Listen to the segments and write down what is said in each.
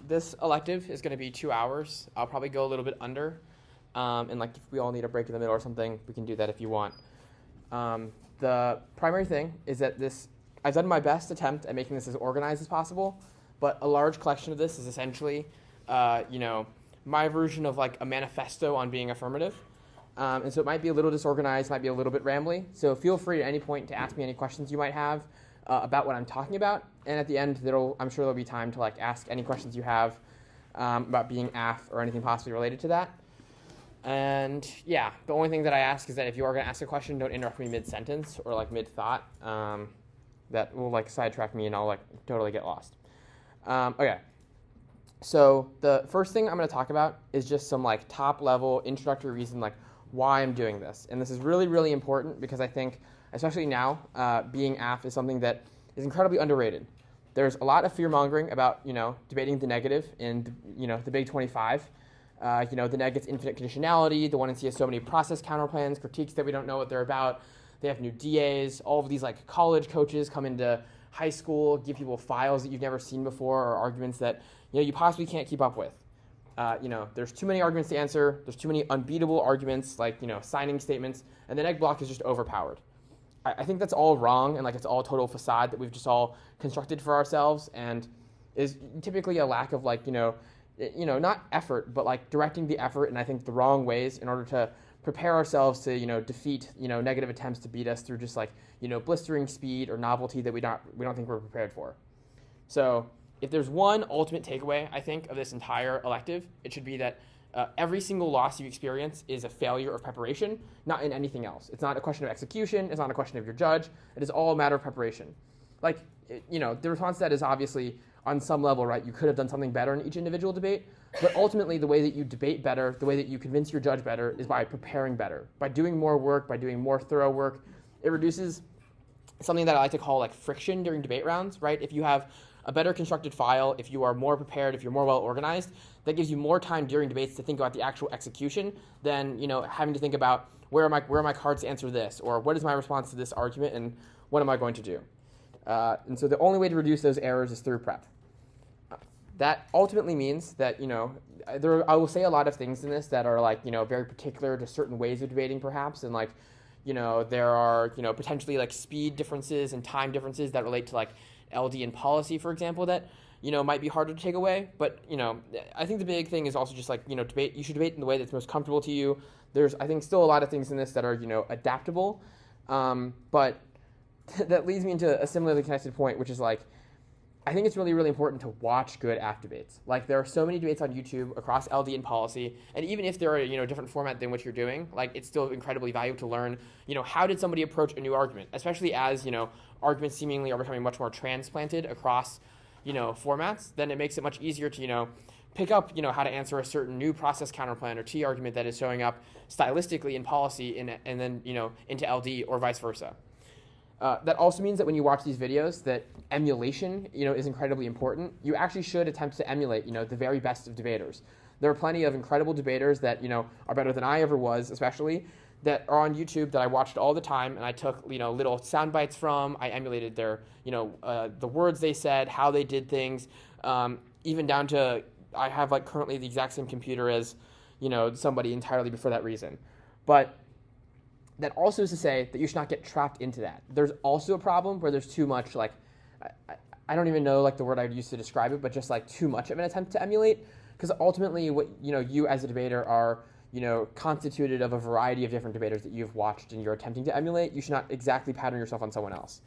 this elective is going to be 2 hours. I'll probably go a little bit under. And like if we all need a break in the middle or something, we can do that if you want. The primary thing is that I've done my best attempt at making this as organized as possible, but a large collection of this is essentially, my version of like a manifesto on being affirmative. And so it might be a little disorganized, might be a little bit rambly. So feel free at any point to ask me any questions you might have about what I'm talking about. And at the end, I'm sure there'll be time to like ask any questions you have about being Aff or anything possibly related to that. And yeah, the only thing that I ask is that if you are going to ask a question, don't interrupt me mid-sentence or like mid-thought. That will like sidetrack me and I'll like totally get lost. Okay. So the first thing I'm going to talk about is just some like top-level introductory reason like why I'm doing this. And this is really, really important because I think, especially now, being Aff is something that is incredibly underrated. There's a lot of fear-mongering about, debating the negative in, the Big 25. The neg gets infinite conditionality. The 1NC has so many process counterplans, critiques that we don't know what they're about. They have new DAs. All of these like college coaches come into high school, give people files that you've never seen before or arguments that you possibly can't keep up with. There's too many arguments to answer. There's too many unbeatable arguments like signing statements, and the neg block is just overpowered. I think that's all wrong and like it's all total facade that we've just all constructed for ourselves and is typically a lack of like not effort, but like directing the effort in I think the wrong ways in order to prepare ourselves to defeat negative attempts to beat us through just like blistering speed or novelty that we don't think we're prepared for. So if there's one ultimate takeaway I think of this entire elective, it should be that every single loss you experience is a failure of preparation, not in anything else. It's not a question of execution. It's not a question of your judge. It is all a matter of preparation. Like the response to that is obviously on some level, right? You could have done something better in each individual debate, but ultimately the way that you debate better, the way that you convince your judge better is by preparing better, by doing more work, by doing more thorough work. It reduces something that I like to call like friction during debate rounds, right? If you have a better constructed file, if you are more prepared, if you're more well organized, that gives you more time during debates to think about the actual execution than having to think about where are my cards to answer this, or what is my response to this argument, and what am I going to do? And so the only way to reduce those errors is through prep. That ultimately means that, I will say a lot of things in this that are like, very particular to certain ways of debating perhaps. And like, there are, potentially like speed differences and time differences that relate to like LD and policy, for example, that, might be harder to take away. But, I think the big thing is also just like, you should debate in the way that's most comfortable to you. There's, I think, still a lot of things in this that are, adaptable. But that leads me into a similarly connected point, which is like, I think it's really, really important to watch good Aff debates. Like there are so many debates on YouTube across LD and policy, and even if they're a different format than what you're doing, like it's still incredibly valuable to learn, how did somebody approach a new argument, especially as, arguments seemingly are becoming much more transplanted across, formats, then it makes it much easier to, pick up, how to answer a certain new process counterplan or T argument that is showing up stylistically in policy and then, into LD or vice versa. That also means that when you watch these videos that emulation, is incredibly important. You actually should attempt to emulate, the very best of debaters. There are plenty of incredible debaters that, are better than I ever was, especially, that are on YouTube that I watched all the time and I took, little sound bites from. I emulated their, the words they said, how they did things, even down to, I have like currently the exact same computer as, somebody entirely before that reason. But that also is to say that you should not get trapped into that. There's also a problem where there's too much, like, I don't even know like the word I'd use to describe it, but just like too much of an attempt to emulate, because ultimately what, you as a debater are, constituted of a variety of different debaters that you've watched and you're attempting to emulate. You should not exactly pattern yourself on someone else.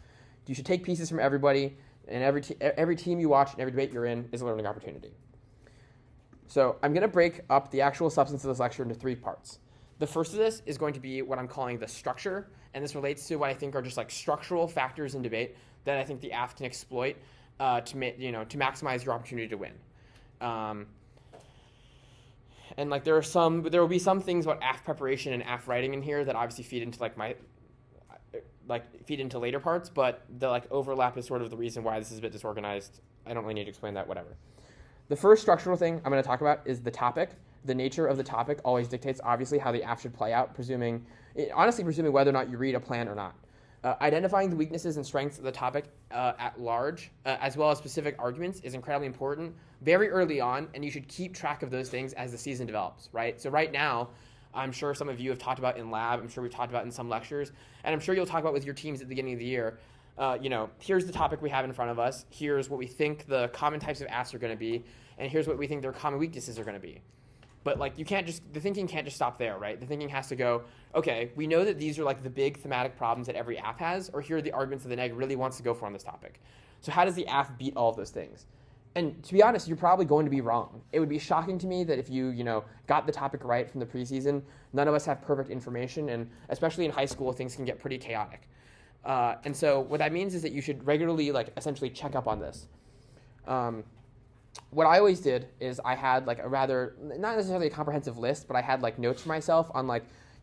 You should take pieces from everybody, and every team you watch and every debate you're in is a learning opportunity. So I'm going to break up the actual substance of this lecture into 3 parts. The first of this is going to be what I'm calling the structure, and this relates to what I think are just like structural factors in debate that I think the Aff can exploit to maximize your opportunity to win. And like there will be some things about Aff preparation and Aff writing in here that obviously feed into feed into later parts, but the like overlap is sort of the reason why this is a bit disorganized. I don't really need to explain that, whatever. The first structural thing I'm going to talk about is the topic. The nature of the topic always dictates, obviously, how the Aff should play out, presuming whether or not you read a plan or not. Identifying the weaknesses and strengths of the topic at large, as well as specific arguments, is incredibly important very early on, and you should keep track of those things as the season develops, right? So right now, I'm sure some of you have talked about in lab, I'm sure we've talked about in some lectures, and I'm sure you'll talk about with your teams at the beginning of the year. Here's the topic we have in front of us, here's what we think the common types of asks are going to be, and here's what we think their common weaknesses are going to be. But the thinking can't just stop there, right? The thinking has to go, okay, we know that these are like the big thematic problems that every app has, or here are the arguments that the neg really wants to go for on this topic. So how does the app beat all of those things? And to be honest, you're probably going to be wrong. It would be shocking to me that if you got the topic right from the preseason, none of us have perfect information, and especially in high school, things can get pretty chaotic. And so what that means is that you should regularly essentially check up on this. What I always did is I had a rather, not necessarily a comprehensive list, but I had notes for myself on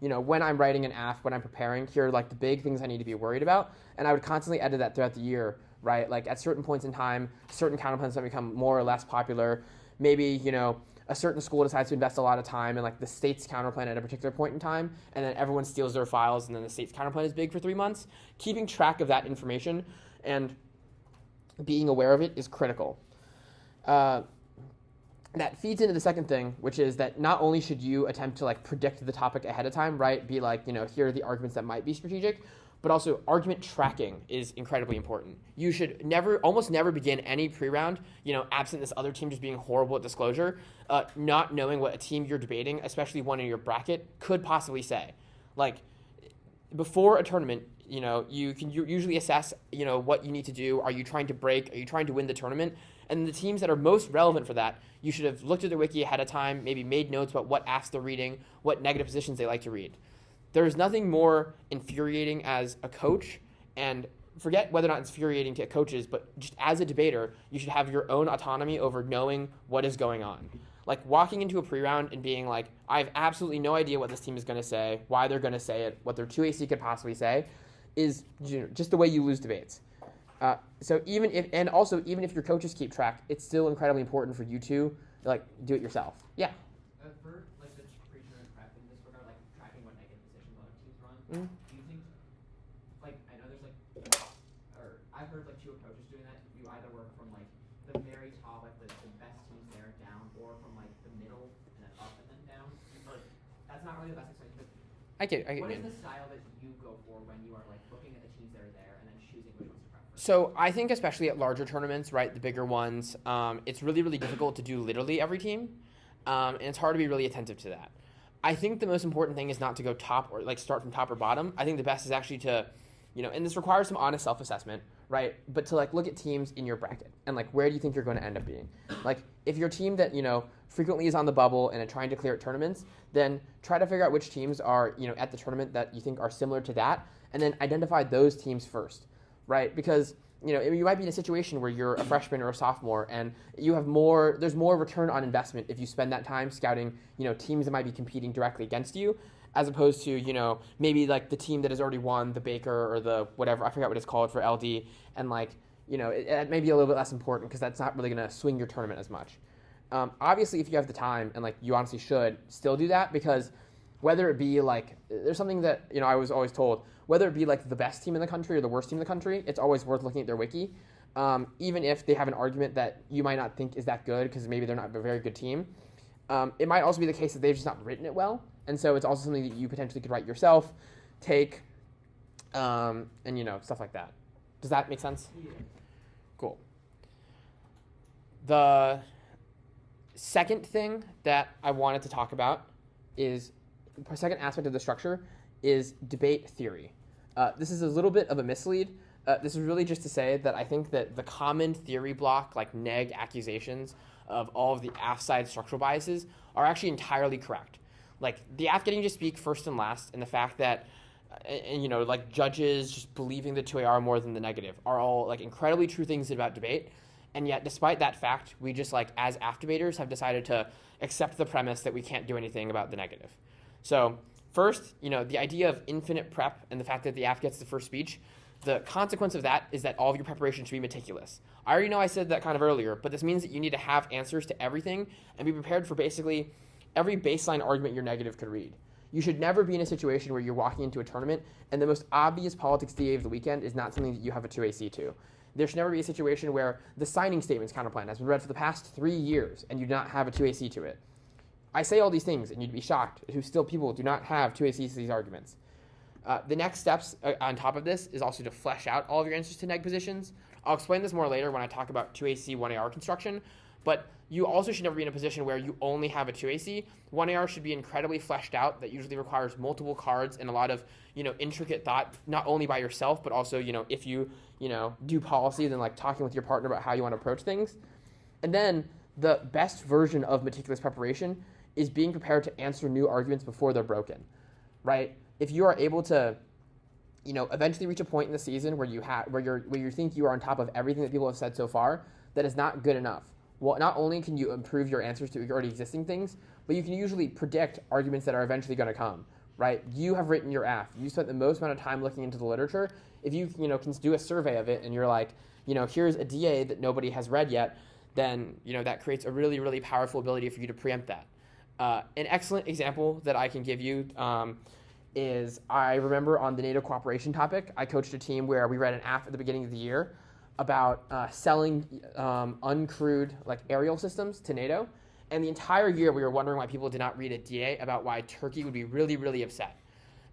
when I'm writing an app, when I'm preparing, here are the big things I need to be worried about. And I would constantly edit that throughout the year, right? At certain points in time, certain counterplans that become more or less popular. Maybe, a certain school decides to invest a lot of time in the state's counterplan at a particular point in time, and then everyone steals their files, and then the state's counterplan is big for 3 months. Keeping track of that information and being aware of it is critical. That feeds into the second thing, which is that not only should you attempt to predict the topic ahead of time, right? Be here are the arguments that might be strategic, but also argument tracking is incredibly important. You should almost never begin any pre-round, absent this other team just being horrible at disclosure, not knowing what a team you're debating, especially one in your bracket, could possibly say. Before a tournament, you can usually assess, what you need to do. Are you trying to break? Are you trying to win the tournament? And the teams that are most relevant for that, you should have looked at their wiki ahead of time, maybe made notes about what asks they're reading, what negative positions they like to read. There is nothing more infuriating as a coach, and forget whether or not it's infuriating to coaches, but just as a debater, you should have your own autonomy over knowing what is going on. Walking into a pre-round and being I have absolutely no idea what this team is going to say, why they're going to say it, what their 2AC could possibly say, is just the way you lose debates. So even if your coaches keep track, it's still incredibly important for you to do it yourself. Yeah. For the pre-tournament prep in this regard, tracking what negative positions a lot of teams run, Mm-hmm. do you think I know there's or I've heard two approaches doing that. You either work from the very top, the best teams there down, or from the middle and then up and then down. That's not really the best explanation. I get What is the style that you go for when you are looking at the teams that are there and then choosing which ones to prep for? So I think especially at larger tournaments, right, the bigger ones, it's really, really difficult to do literally every team, and it's hard to be really attentive to that. I think the most important thing is not to go top or start from top or bottom. I think the best is actually to, and this requires some honest self-assessment, right? But to look at teams in your bracket and where do you think you're going to end up being? If your team that frequently is on the bubble and are trying to clear at tournaments, then try to figure out which teams are at the tournament that you think are similar to that, and then identify those teams first, right? Because you might be in a situation where you're a freshman or a sophomore, and there's more return on investment if you spend that time scouting teams that might be competing directly against you, as opposed to maybe the team that has already won the Baker or the whatever, I forgot what it's called for LD, and it may be a little bit less important because that's not really going to swing your tournament as much. Obviously, if you have the time, and you honestly should still do that, because whether it be there's something that I was always told, whether it be the best team in the country or the worst team in the country, it's always worth looking at their wiki, even if they have an argument that you might not think is that good because maybe they're not a very good team. It might also be the case that they've just not written it well, and so it's also something that you potentially could write yourself, take, and stuff like that. Does that make sense? Yeah. Cool. The second thing that I wanted to talk about is, the second aspect of the structure is debate theory. This is a little bit of a mislead. This is really just to say that I think that the common theory block, neg accusations of all of the AF side structural biases, are actually entirely correct. The AF getting to speak first and last, and the fact that, judges just believing the 2AR more than the negative are all incredibly true things about debate. And yet, despite that fact, we just as AF debaters have decided to accept the premise that we can't do anything about the negative. So first, the idea of infinite prep and the fact that the AF gets the first speech, the consequence of that is that all of your preparation should be meticulous. I already know I said that kind of earlier, but this means that you need to have answers to everything and be prepared for basically every baseline argument your negative could read. You should never be in a situation where you're walking into a tournament and the most obvious politics DA of the weekend is not something that you have a 2AC to. There should never be a situation where the signing statements counterplan has been read for the past 3 years and you do not have a 2AC to it. I say all these things and you'd be shocked who still people do not have 2ACs to these arguments. The next steps on top of this is also to flesh out all of your answers to neg positions. I'll explain this more later when I talk about 2AC 1AR construction, but you also should never be in a position where you only have a 2AC. 1AR should be incredibly fleshed out. That usually requires multiple cards and a lot of, intricate thought, not only by yourself, but also, if you, do policy, then like talking with your partner about how you want to approach things. And then the best version of meticulous preparation is being prepared to answer new arguments before they're broken, right? If you are able to, eventually reach a point in the season where you think you are on top of everything that people have said so far, that is not good enough. Well, not only can you improve your answers to already existing things, but you can usually predict arguments that are eventually going to come, right? You have written your AF. You spent the most amount of time looking into the literature. If you, can do a survey of it and you're like, here's a DA that nobody has read yet, then, that creates a really, really powerful ability for you to preempt that. An excellent example that I can give you is I remember on the NATO cooperation topic, I coached a team where we read an AF at the beginning of the year about selling uncrewed aerial systems to NATO. And the entire year we were wondering why people did not read a DA about why Turkey would be really, really upset.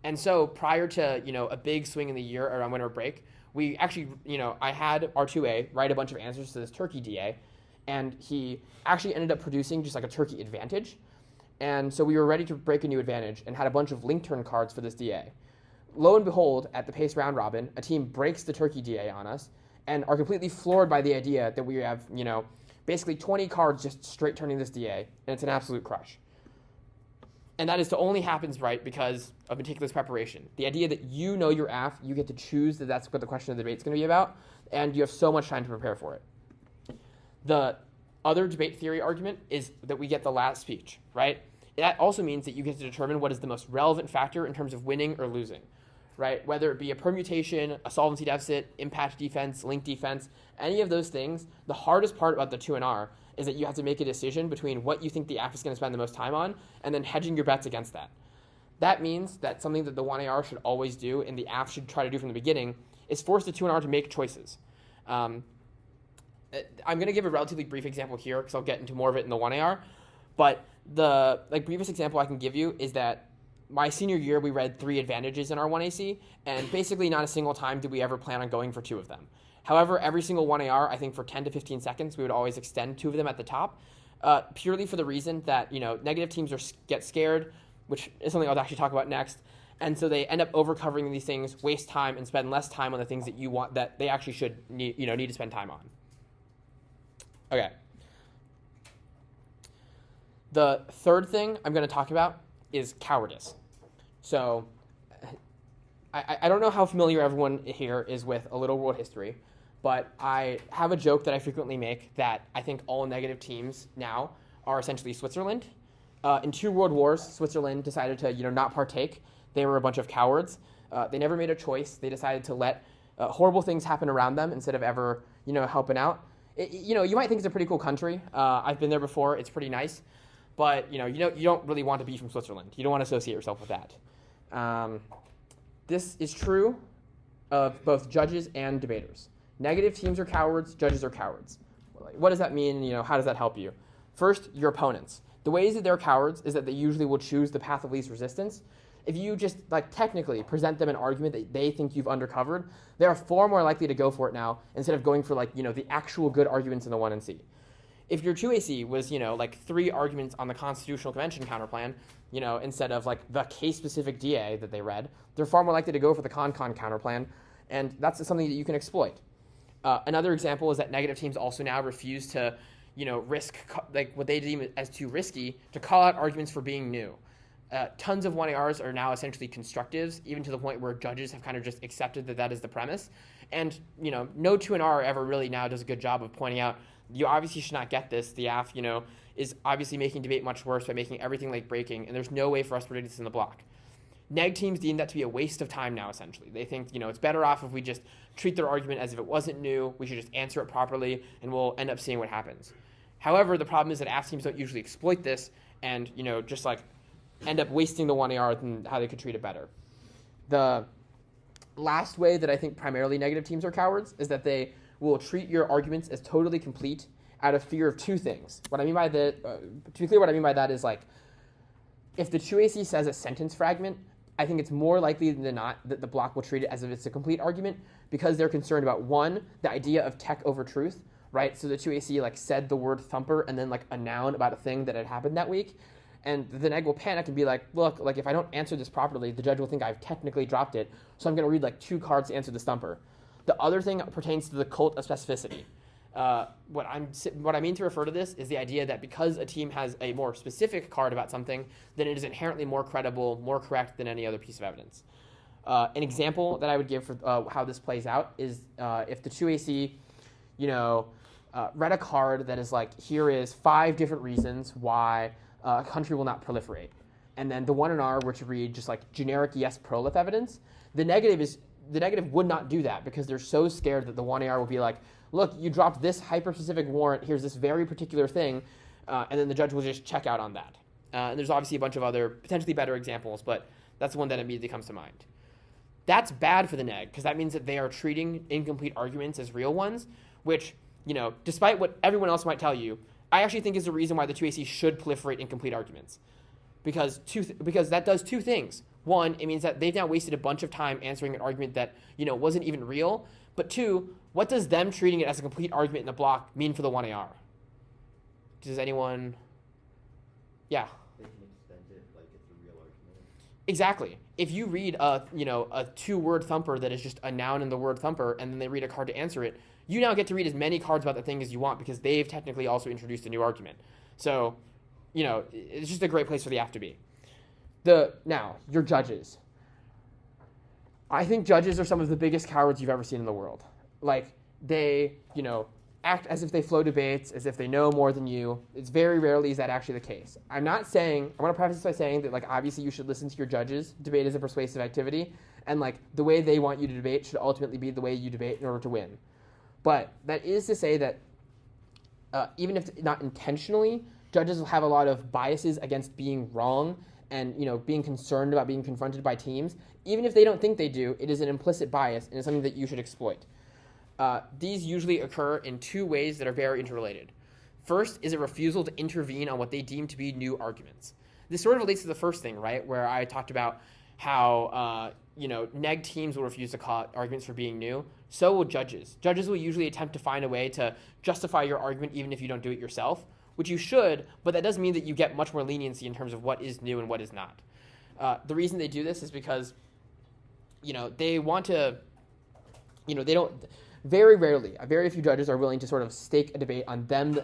And so prior to, a big swing in the year around winter break, we actually, I had R2A write a bunch of answers to this Turkey DA, and he actually ended up producing just like a Turkey advantage. And so we were ready to break a new advantage and had a bunch of link turn cards for this DA. Lo and behold, at the pace round robin, a team breaks the Turkey DA on us and are completely floored by the idea that we have, basically 20 cards just straight turning this DA, and it's an absolute crush. And that is to only happens, right, because of meticulous preparation. The idea that you know your AF, you get to choose that that's what the question of the debate is going to be about, and you have so much time to prepare for it. The other debate theory argument is that we get the last speech, right? That also means that you get to determine what is the most relevant factor in terms of winning or losing, right? Whether it be a permutation, a solvency deficit, impact defense, link defense, any of those things, the hardest part about the 2NR is that you have to make a decision between what you think the AF is going to spend the most time on and then hedging your bets against that. That means that something that the 1AR should always do and the AF should try to do from the beginning is force the 2NR to make choices. I'm going to give a relatively brief example here because I'll get into more of it in the 1AR, but the briefest example I can give you is that my senior year, we read 3 advantages in our 1AC, and basically not a single time did we ever plan on going for 2 of them. However, every single 1AR, I think for 10 to 15 seconds, we would always extend 2 of them at the top, purely for the reason that, negative teams get scared, which is something I'll actually talk about next, and so they end up overcovering these things, waste time, and spend less time on the things that you want that they actually should need to spend time on. Okay. The third thing I'm going to talk about is cowardice. So I don't know how familiar everyone here is with a little world history, but I have a joke that I frequently make that I think all negative teams now are essentially Switzerland. In 2 world wars, Switzerland decided to not partake. They were a bunch of cowards. They never made a choice. They decided to let horrible things happen around them instead of ever helping out. You might think it's a pretty cool country. I've been there before. It's pretty nice. But, you don't really want to be from Switzerland. You don't want to associate yourself with that. This is true of both judges and debaters. Negative teams are cowards. Judges are cowards. What does that mean? How does that help you? First, your opponents. The ways that they're cowards is that they usually will choose the path of least resistance. If you just technically present them an argument that they think you've undercovered, they are far more likely to go for it now instead of going for the actual good arguments in the 1NC. If your 2AC was, 3 arguments on the Constitutional Convention counterplan, instead of the case-specific DA that they read, they're far more likely to go for the con counterplan, and that's something that you can exploit. Another example is that negative teams also now refuse to, risk what they deem as too risky to call out arguments for being new. Tons of 1ARs are now essentially constructives, even to the point where judges have kind of just accepted that is the premise. And, no 2NR ever really now does a good job of pointing out, you obviously should not get this. The AF, is obviously making debate much worse by making everything late breaking, and there's no way for us to predict this in the block. Neg teams deem that to be a waste of time now, essentially. They think, it's better off if we just treat their argument as if it wasn't new, we should just answer it properly, and we'll end up seeing what happens. However, the problem is that AF teams don't usually exploit this and, just end up wasting the 1AR and how they could treat it better. The last way that I think primarily negative teams are cowards is that they will treat your arguments as totally complete out of fear of two things. What I mean by that, to be clear, what I mean by that is like, if the 2AC says a sentence fragment, I think it's more likely than not that the block will treat it as if it's a complete argument because they're concerned about, one, the idea of tech over truth, right? So the 2AC like said the word thumper and then like a noun about a thing that had happened that week. And the neg will panic and be like, look, like if I don't answer this properly, the judge will think I've technically dropped it. So I'm going to read like 2 cards to answer the thumper. The other thing pertains to the cult of specificity. What I mean to refer to this is the idea that because a team has a more specific card about something, then it is inherently more credible, more correct than any other piece of evidence. An example that I would give for how this plays out is if the 2AC, read a card that is like, here is 5 different reasons why a country will not proliferate. And then the 1R were to read just like generic yes prolif evidence. The negative would not do that because they're so scared that the 1AR will be like, look, you dropped this hyper-specific warrant, here's this very particular thing, and then the judge will just check out on that. And there's obviously a bunch of other potentially better examples, but that's the one that immediately comes to mind. That's bad for the neg because that means that they are treating incomplete arguments as real ones, which, despite what everyone else might tell you, I actually think is the reason why the 2AC should proliferate incomplete arguments. Because that does 2 things. One, it means that they've now wasted a bunch of time answering an argument that, wasn't even real. But 2, what does them treating it as a complete argument in the block mean for the 1AR? Does anyone? Yeah. They can extend it like it's a real argument. Exactly. If you read a 2-word thumper that is just a noun in the word thumper, and then they read a card to answer it, you now get to read as many cards about the thing as you want because they've technically also introduced a new argument. So, it's just a great place for the Aff to be. Now, your judges. I think judges are some of the biggest cowards you've ever seen in the world. Like, they, act as if they flow debates, as if they know more than you. It's very rarely is that actually the case. I want to preface this by saying that, like, obviously you should listen to your judges. Debate is a persuasive activity. And, like, the way they want you to debate should ultimately be the way you debate in order to win. But that is to say that even if not intentionally, judges will have a lot of biases against being wrong and being concerned about being confronted by teams. Even if they don't think they do, it is an implicit bias and it's something that you should exploit. These usually occur in 2 ways that are very interrelated. First is a refusal to intervene on what they deem to be new arguments. This sort of relates to the first thing, right, where I talked about how neg teams will refuse to call out arguments for being new. So will judges. Judges will usually attempt to find a way to justify your argument even if you don't do it yourself, which you should, but that doesn't mean that you get much more leniency in terms of what is new and what is not. The reason they do this is because, they want to, they don't, very rarely, very few judges are willing to sort of stake a debate on them,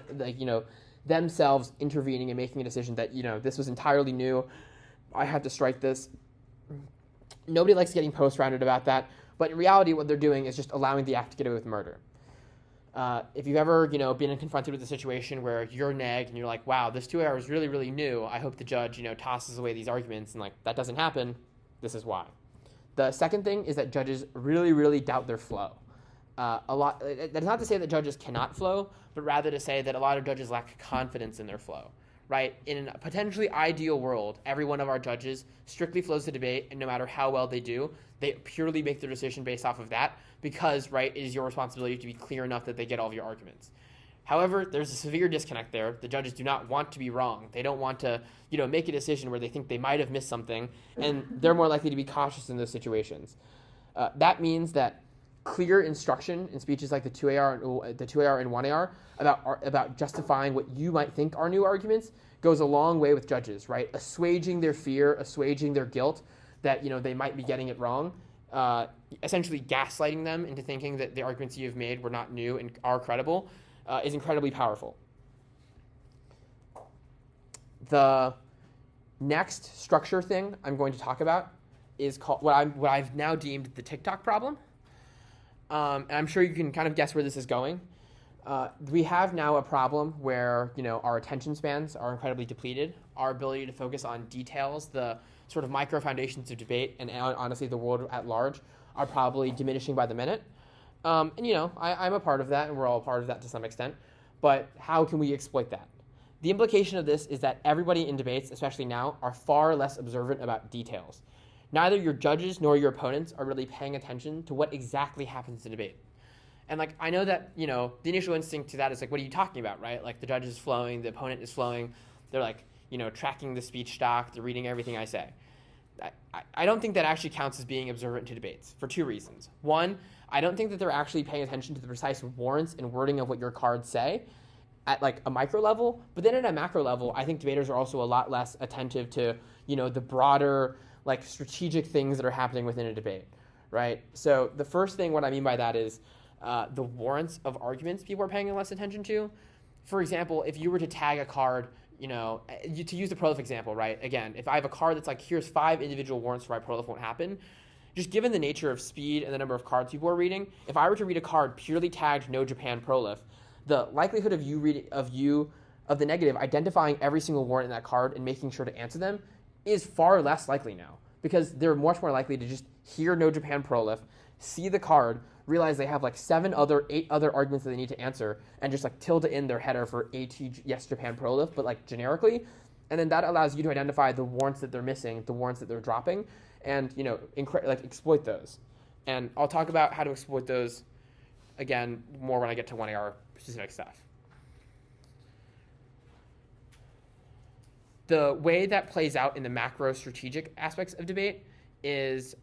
themselves intervening and making a decision that, this was entirely new. I had to strike this. Nobody likes getting post-rounded about that, but in reality, what they're doing is just allowing the Aff to get away with murder. If you've ever, been confronted with a situation where you're neg and you're like, wow, this 2 hours is really, really new. I hope the judge, tosses away these arguments, and like that doesn't happen. This is why. The second thing is that judges really, really doubt their flow. That's not to say that judges cannot flow, but rather to say that a lot of judges lack confidence in their flow. Right? In a potentially ideal world, every one of our judges strictly flows the debate, and no matter how well they do, they purely make their decision based off of that because, right, it is your responsibility to be clear enough that they get all of your arguments. However, there's a severe disconnect there. The judges do not want to be wrong. They don't want to, make a decision where they think they might have missed something, and they're more likely to be cautious in those situations. That means that clear instruction in speeches like the 2AR and 1AR about justifying what you might think are new arguments goes a long way with judges, right? Assuaging their fear, assuaging their guilt that they might be getting it wrong, essentially gaslighting them into thinking that the arguments you've made were not new and are credible, is incredibly powerful. The next structure thing I'm going to talk about is called what I've now deemed the TikTok problem. And I'm sure you can kind of guess where this is going. We have now a problem where, our attention spans are incredibly depleted. Our ability to focus on details, the sort of micro foundations of debate, and honestly the world at large, are probably diminishing by the minute. I'm a part of that, and we're all a part of that to some extent. But how can we exploit that? The implication of this is that everybody in debates, especially now, are far less observant about details. Neither your judges nor your opponents are really paying attention to what exactly happens in debate. And like, I know that, you know, the initial instinct to that is like, what are you talking about, right? Like the judge is flowing, the opponent is flowing. They're like, you know, tracking the speech stock. They're reading everything I say. I don't think that actually counts as being observant to debates for two reasons. One, I don't think that they're actually paying attention to the precise warrants and wording of what your cards say at like a micro level. But then at a macro level, I think debaters are also a lot less attentive to, you know, the broader like strategic things that are happening within a debate, right? So the first thing, what I mean by that is the warrants of arguments people are paying less attention to. For example, if you were to tag a card, you know, to use the prolif example, right? Again, if I have a card that's like, here's 5 individual warrants for why prolif won't happen, just given the nature of speed and the number of cards people are reading, if I were to read a card purely tagged no Japan prolif, the likelihood of the negative identifying every single warrant in that card and making sure to answer them is far less likely now, because they're much more likely to just hear no Japan prolif, see the card, realize they have like 8 other arguments that they need to answer, and just like tilde in their header for AT yes Japan prolif, but like generically, and then that allows you to identify the warrants that they're missing, the warrants that they're dropping, and you know exploit those. And I'll talk about how to exploit those again more when I get to 1AR specific stuff. The way that plays out in the macro strategic aspects of debate is,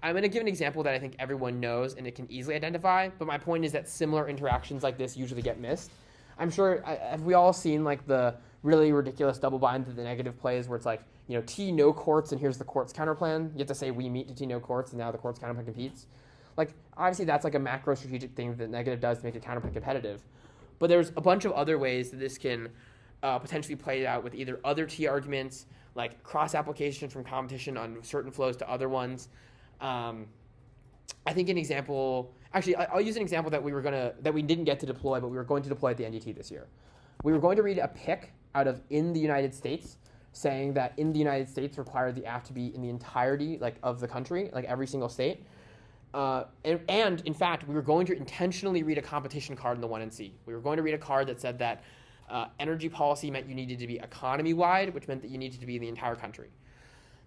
I'm going to give an example that I think everyone knows and it can easily identify, but my point is that similar interactions like this usually get missed. I'm sure, have we all seen like the really ridiculous double bind to the negative plays where it's like, you know, T no courts and here's the courts counter plan. You have to say we meet to T no courts and now the courts counter plan competes. Like, obviously that's like a macro strategic thing that negative does to make it counter plan competitive. But there's a bunch of other ways that this can potentially play out with either other T arguments, like cross application from competition on certain flows to other ones. I think an example, actually, I'll use an example that we didn't get to deploy, but we were going to deploy at the NDT this year. We were going to read a pick out of In the United States, saying that in the United States required the app to be in the entirety like of the country, like every single state. And in fact, we were going to intentionally read a competition card in the 1NC. We were going to read a card that said that energy policy meant you needed to be economy-wide, which meant that you needed to be in the entire country.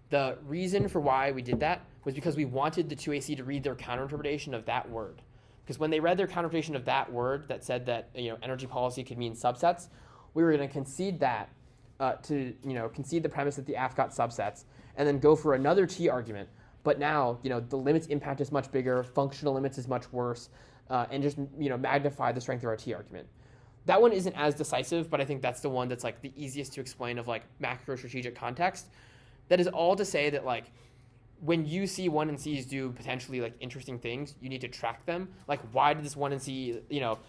The reason for why we did that was because we wanted the 2AC to read their counterinterpretation of that word. Because when they read their counterinterpretation of that word that said that, you know, energy policy could mean subsets, we were going to concede that concede the premise that the AF got subsets, and then go for another T argument. But now, you know, the limits impact is much bigger, functional limits is much worse, and just, you know, magnify the strength of our T argument. That one isn't as decisive, but I think that's the one that's like the easiest to explain of like macro strategic context. That is all to say that like when you see 1NCs do potentially like interesting things, you need to track them. Like, why did this 1NC, you know,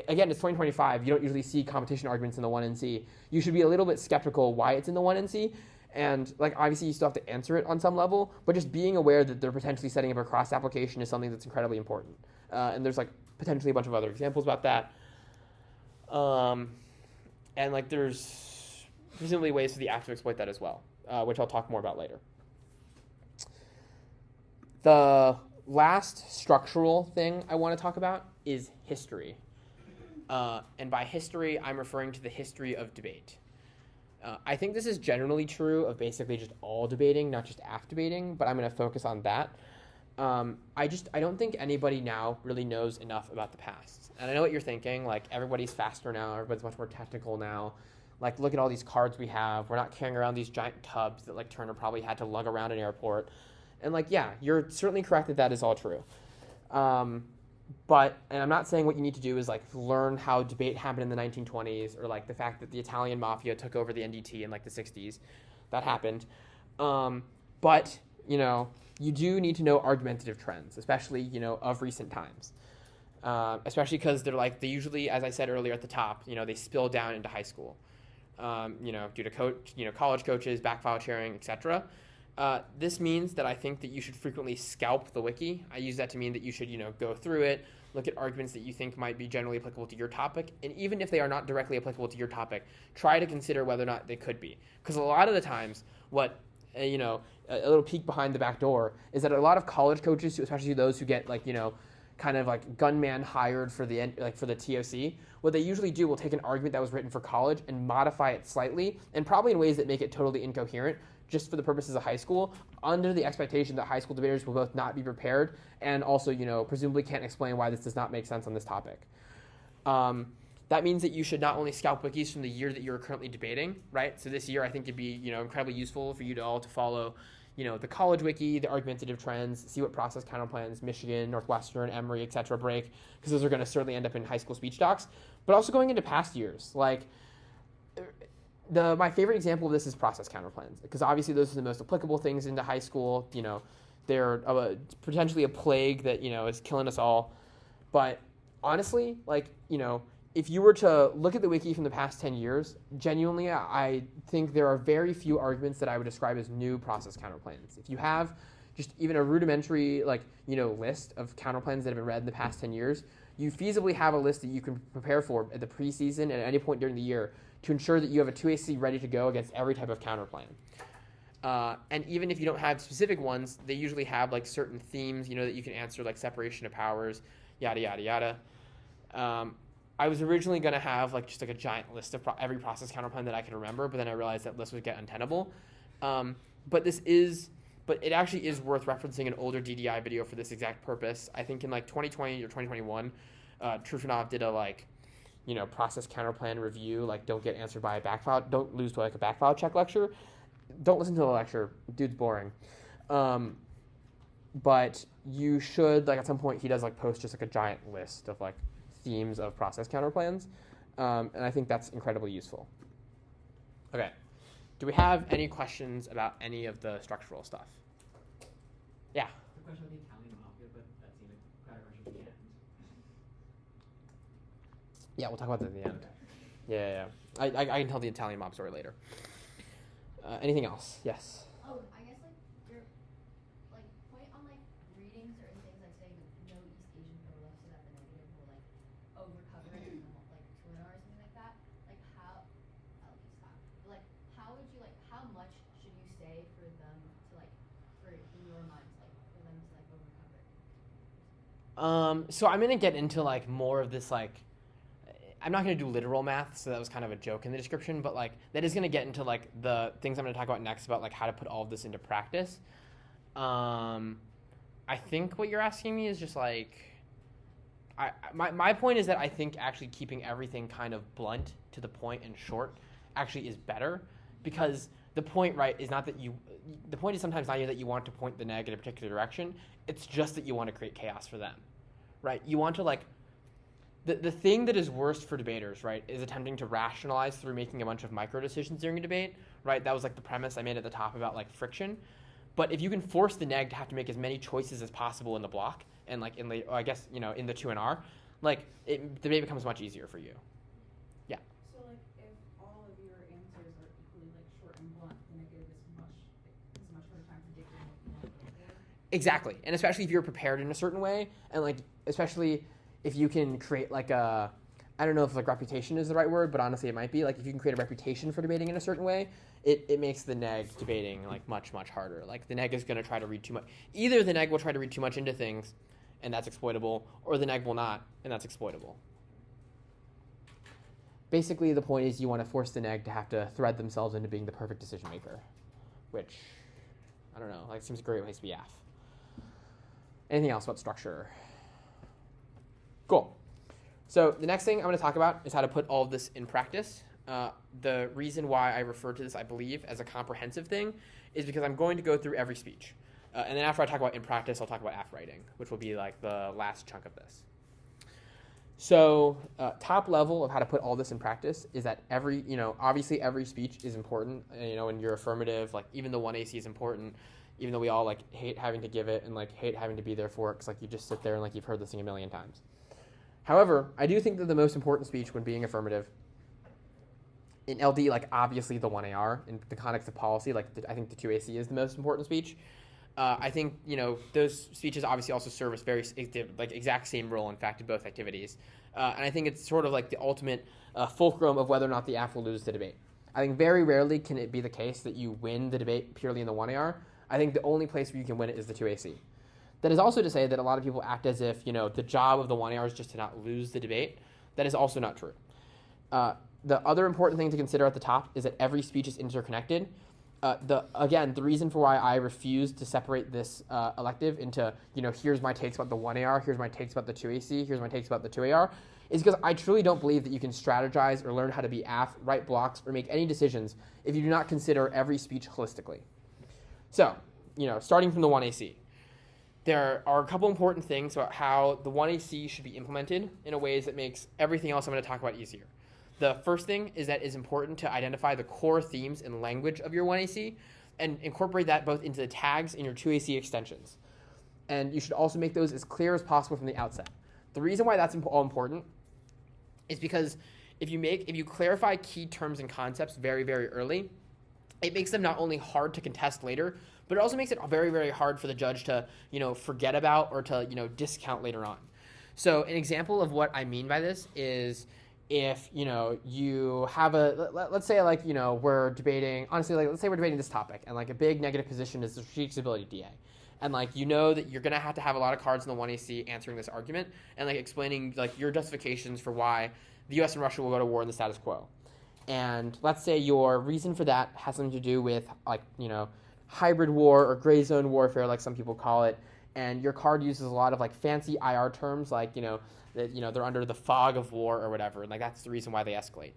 again, it's 2025. You don't usually see competition arguments in the 1NC. You should be a little bit skeptical why it's in the 1NC. And like, obviously you still have to answer it on some level, but just being aware that they're potentially setting up a cross application is something that's incredibly important. And there's like potentially a bunch of other examples about that. And like there's presumably ways for the app to exploit that as well, which I'll talk more about later. The last structural thing I want to talk about is history. And by history, I'm referring to the history of debate. I think this is generally true of basically just all debating, not just AF debating, but I'm going to focus on that. I don't think anybody now really knows enough about the past. And I know what you're thinking, like everybody's faster now, everybody's much more technical now. Like, look at all these cards we have. We're not carrying around these giant tubs that like Turner probably had to lug around an airport. And like, yeah, you're certainly correct that that is all true. But, and I'm not saying what you need to do is like learn how debate happened in the 1920s or like the fact that the Italian mafia took over the NDT in like the 60s. That happened. But, you know, you do need to know argumentative trends, especially, you know, of recent times. Especially because they usually, as I said earlier at the top, you know, they spill down into high school. You know, due to college coaches, backfile sharing, etc. This means that I think that you should frequently scalp the wiki. I use that to mean that you should, you know, go through it, look at arguments that you think might be generally applicable to your topic, and even if they are not directly applicable to your topic, try to consider whether or not they could be. Because a lot of the times, what, you know, a little peek behind the back door is that a lot of college coaches, especially those who get like, you know, kind of like gunman hired for the for the TOC, what they usually do will take an argument that was written for college and modify it slightly, and probably in ways that make it totally incoherent, just for the purposes of high school, under the expectation that high school debaters will both not be prepared and also, presumably can't explain why this does not make sense on this topic. That means that you should not only scalp wikis from the year that you're currently debating, right? So this year, I think it'd be, incredibly useful for you to all to follow, the college wiki, the argumentative trends, see what process counterplans Michigan, Northwestern, Emory, et cetera break, because those are going to certainly end up in high school speech docs. But also going into past years, like my favorite example of this is process counterplans, because obviously those are the most applicable things into high school. They're potentially a plague that is killing us all. But honestly, if you were to look at the wiki from the past 10 years, genuinely, I think there are very few arguments that I would describe as new process counterplans. If you have just even a rudimentary, list of counterplans that have been read in the past 10 years, you feasibly have a list that you can prepare for at the preseason and at any point during the year to ensure that you have a 2AC ready to go against every type of counterplan. And even if you don't have specific ones, they usually have certain themes, that you can answer, like separation of powers, yada, yada, yada. I was originally going to have just a giant list of every process counterplan that I could remember, but then I realized that list would get untenable. But it actually is worth referencing an older DDI video for this exact purpose. I think in 2020 or 2021, Trufanov did a process counterplan review, don't get answered by a backfile, don't lose to a backfile check lecture. Don't listen to the lecture, dude's boring. But you should, at some point, he does post just a giant list of themes of process counterplans, and I think that's incredibly useful. Okay, do we have any questions about any of the structural stuff? Yeah. The question with the Italian mafia, but that seemed like quite a question at the end. Yeah, we'll talk about that at the end. Yeah. I can tell the Italian mob story later. Anything else? Yes. Oh, I guess your point on reading certain things, saying no East Asian photo left so that the negative will overcover it in the 2 or something like that. How at least that. How would you how much should you say for them to for in your minds for them to overcover it? So I'm gonna get into more of this I'm not going to do literal math, so that was kind of a joke in the description, but that is going to get into the things I'm going to talk about next about how to put all of this into practice. I think what you're asking me is just my point is that I think actually keeping everything kind of blunt to the point and short actually is better, because the point, right, is not that the point is sometimes not that you want to point the neg in a particular direction, it's just that you want to create chaos for them, right? You want to The thing that is worst for debaters, right, is attempting to rationalize through making a bunch of micro decisions during a debate, right? That was the premise I made at the top about friction. But if you can force the neg to have to make as many choices as possible in the block and in the, I guess, in the 2 and R, the debate becomes much easier for you. Yeah. So if all of your answers are equally short and blunt, the negative is a much harder time predicting what you want to go for. Exactly, and especially if you're prepared in a certain way, and especially if you can create I don't know if reputation is the right word, but honestly it might be, if you can create a reputation for debating in a certain way, it makes the neg debating much, much harder. The neg is going to try to read too much. Either the neg will try to read too much into things, and that's exploitable, or the neg will not, and that's exploitable. Basically, the point is you want to force the neg to have to thread themselves into being the perfect decision maker, which, I don't know, seems a great place to be Aff. Anything else about structure? Cool. So the next thing I'm going to talk about is how to put all of this in practice. The reason why I refer to this, I believe, as a comprehensive thing is because I'm going to go through every speech. And then after I talk about in practice, I'll talk about Aff writing, which will be the last chunk of this. So top level of how to put all this in practice is that obviously every speech is important. In your affirmative, even the 1AC is important, even though we all hate having to give it and hate having to be there for it, because you just sit there and you've heard this thing a million times. However, I do think that the most important speech when being affirmative in LD, obviously the 1AR, in the context of policy, I think the 2AC is the most important speech. I think, those speeches obviously also serve as very, exact same role, in fact, in both activities. And I think it's sort of the ultimate fulcrum of whether or not the Aff will lose the debate. I think very rarely can it be the case that you win the debate purely in the 1AR. I think the only place where you can win it is the 2AC. That is also to say that a lot of people act as if, the job of the 1AR is just to not lose the debate. That is also not true. The other important thing to consider at the top is that every speech is interconnected. The reason for why I refuse to separate this elective into, here's my takes about the 1AR, here's my takes about the 2AC, here's my takes about the 2AR, is because I truly don't believe that you can strategize or learn how to be Aff, write blocks, or make any decisions if you do not consider every speech holistically. So, starting from the 1AC. There are a couple important things about how the 1AC should be implemented in a ways that makes everything else I'm going to talk about easier. The first thing is that it's important to identify the core themes and language of your 1AC and incorporate that both into the tags in your 2AC extensions. And you should also make those as clear as possible from the outset. The reason why that's all important is because if you clarify key terms and concepts very, very early, it makes them not only hard to contest later, but it also makes it very, very hard for the judge to, forget about or to, discount later on. So an example of what I mean by this is if, you have let's say we're debating, honestly, let's say we're debating this topic and a big negative position is the strategic stability DA. And that you're going to have a lot of cards in the 1AC answering this argument and explaining your justifications for why the US and Russia will go to war in the status quo. And let's say your reason for that has something to do with hybrid war or gray zone warfare, like some people call it. And your card uses a lot of fancy IR terms, that they're under the fog of war or whatever. And that's the reason why they escalate.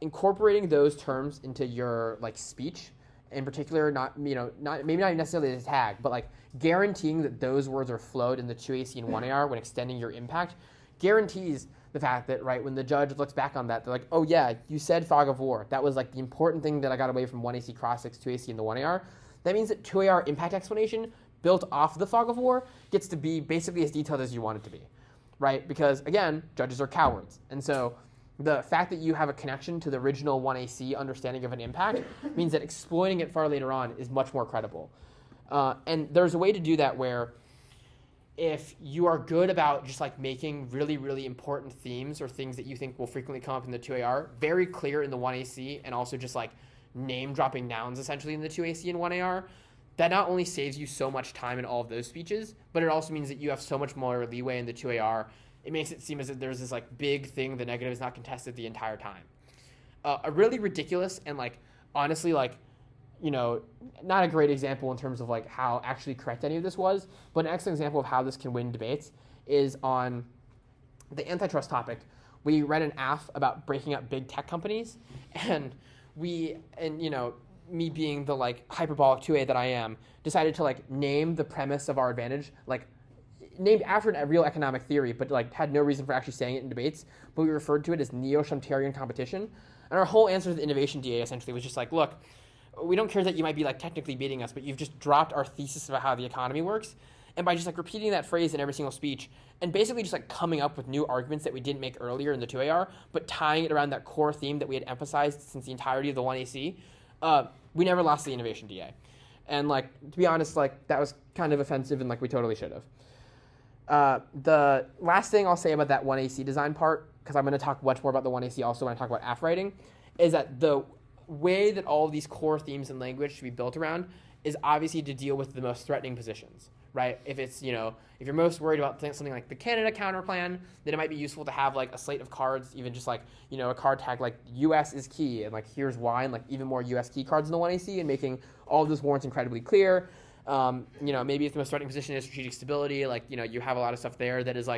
Incorporating those terms into your speech, in particular, maybe not necessarily the tag, but guaranteeing that those words are flowed in the 2AC and 1AR when extending your impact, guarantees the fact that when the judge looks back on that, they're like, oh yeah, you said fog of war. That was the important thing that I got away from 1AC cross-6, 2AC, and the 1AR. That means that 2AR impact explanation built off the fog of war gets to be basically as detailed as you want it to be, right? Because again, judges are cowards. And so the fact that you have a connection to the original 1AC understanding of an impact means that exploiting it far later on is much more credible. And there's a way to do that where if you are good about just making really, really important themes or things that you think will frequently come up in the 2AR very clear in the 1AC and also just name dropping nouns essentially in the 2AC and 1AR, that not only saves you so much time in all of those speeches, but it also means that you have so much more leeway in the 2AR. It makes it seem as if there's this big thing the negative is not contested the entire time. A really ridiculous and honestly not a great example in terms of how actually correct any of this was, but an excellent example of how this can win debates is on the antitrust topic. We read an Aff about breaking up big tech companies, and me being the hyperbolic 2A that I am, decided to name the premise of our advantage named after a real economic theory, but had no reason for actually saying it in debates, but we referred to it as neo-Schumpeterian competition. And our whole answer to the innovation DA essentially was just look, we don't care that you might be technically beating us, but you've just dropped our thesis about how the economy works. And by just repeating that phrase in every single speech and basically just coming up with new arguments that we didn't make earlier in the 2AR, but tying it around that core theme that we had emphasized since the entirety of the 1AC, we never lost the innovation DA. And to be honest, that was kind of offensive and we totally should have. The last thing I'll say about that 1AC design part, because I'm going to talk much more about the 1AC also when I talk about Aff writing, is that the way that all of these core themes and language should be built around is obviously to deal with the most threatening positions, right? If it's, if you're most worried about something like the Canada counter plan, then it might be useful to have a slate of cards, even just a card tag US is key, and here's why, and even more US key cards in the 1AC, and making all of those warrants incredibly clear. Maybe if the most threatening position is strategic stability, you have a lot of stuff there that is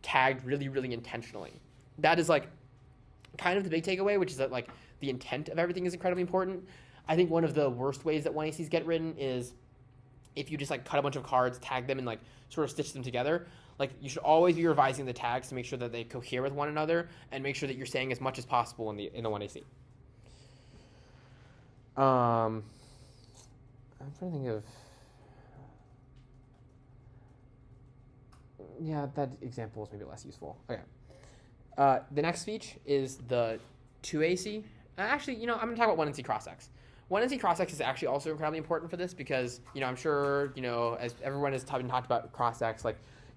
tagged really, really intentionally. That is kind of the big takeaway, which is that the intent of everything is incredibly important. I think one of the worst ways that 1ACs get written is if you just cut a bunch of cards, tag them, and sort of stitch them together. You should always be revising the tags to make sure that they cohere with one another and make sure that you're saying as much as possible in the 1AC. I'm trying to think of. Yeah, that example is maybe less useful. Okay. The next speech is the 2AC. Actually, I'm going to talk about 1NC cross-X. 1NC cross-X is actually also incredibly important for this because, I'm sure, as everyone has talked about cross-X,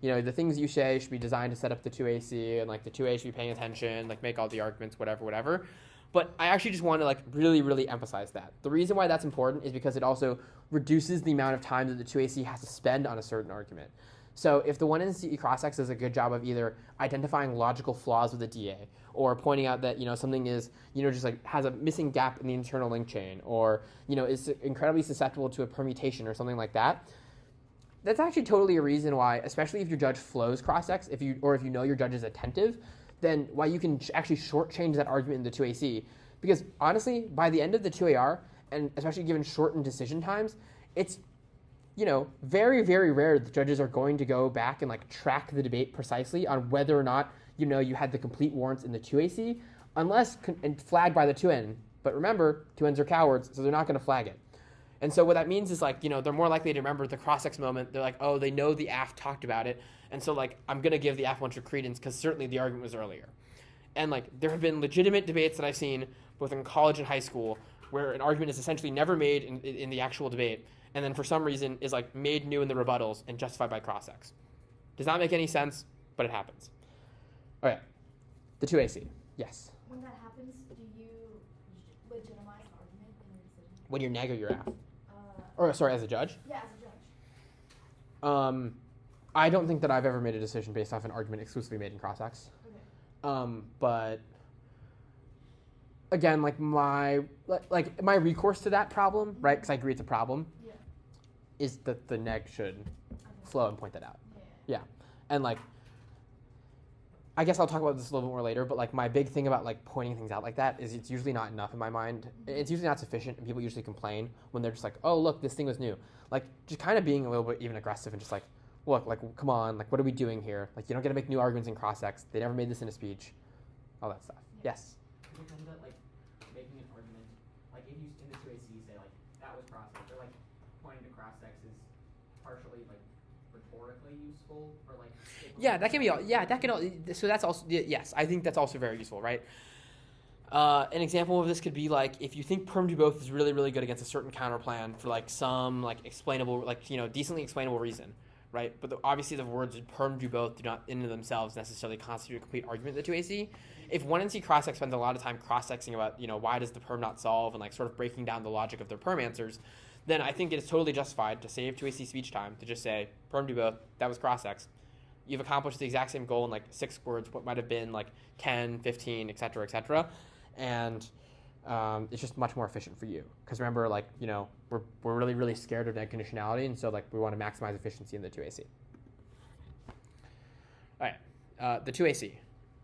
the things you say should be designed to set up the 2AC, and the 2A should be paying attention, make all the arguments, whatever. But I actually just want to like really, really emphasize that. The reason why that's important is because it also reduces the amount of time that the 2AC has to spend on a certain argument. So if the 1NC cross-X does a good job of either identifying logical flaws with the DA or pointing out that, something is, just like has a missing gap in the internal link chain or, is incredibly susceptible to a permutation or something like that, that's actually totally a reason why, especially if your judge flows cross-X, if you know your judge is attentive, then why you can actually shortchange that argument in the 2AC. Because honestly, by the end of the 2AR, and especially given shortened decision times, it's very, very rare that judges are going to go back and like track the debate precisely on whether or not you had the complete warrants in the 2AC, unless and flagged by the 2N. But remember, 2Ns are cowards, so they're not going to flag it. And so what that means is like, they're more likely to remember the cross-X moment. They're like, oh, they know the AF talked about it. And so like, I'm going to give the AF bunch of credence because certainly the argument was earlier. And like, there have been legitimate debates that I've seen both in college and high school where an argument is essentially never made in the actual debate. And then for some reason is like made new in the rebuttals and justified by cross-X. Does not make any sense, but it happens. All right, the 2AC, yes. When that happens, do you legitimize the argument in your decision? When you're neg or your AF? Or sorry, as a judge? Yeah, as a judge. I don't think that I've ever made a decision based off an argument exclusively made in cross-X. Okay. But again, like my recourse to that problem, right? Because I agree it's a problem. Yeah. Is that the neg should flow and point that out. Yeah. And like, I guess I'll talk about this a little bit more later, but like my big thing about like pointing things out like that is it's usually not enough in my mind. It's usually not sufficient, and people usually complain when they're just like, oh, look, this thing was new. Like, just kind of being a little bit even aggressive and just like, look, like, come on, like, what are we doing here? Like, you don't get to make new arguments in cross-X. They never made this in a speech. All that stuff. Yes? Could you think that, like, making an argument, like, if you, in the 2AC, say, like, that was cross-X, or, like, pointing to cross-X is partially, like, rhetorically useful, or, like... Yeah, that can be, so that's also, yes, I think that's also very useful, right? An example of this could be, like, if you think perm do both is really, really good against a certain counter plan for, like, some, like, explainable, like, decently explainable reason, right? But obviously the words perm do both do not in and of themselves necessarily constitute a complete argument in the 2AC. If 1NC cross-X spends a lot of time cross-Xing about, why does the perm not solve and, like, sort of breaking down the logic of their perm answers, then I think it is totally justified to save 2AC speech time to just say, perm do both, that was cross-X. You've accomplished the exact same goal in, like, 6 words, what might have been, like, 10, 15, et cetera, and it's just much more efficient for you. Because remember, like, we're really, really scared of neg conditionality, and so, like, we want to maximize efficiency in the 2AC. All right, the 2AC.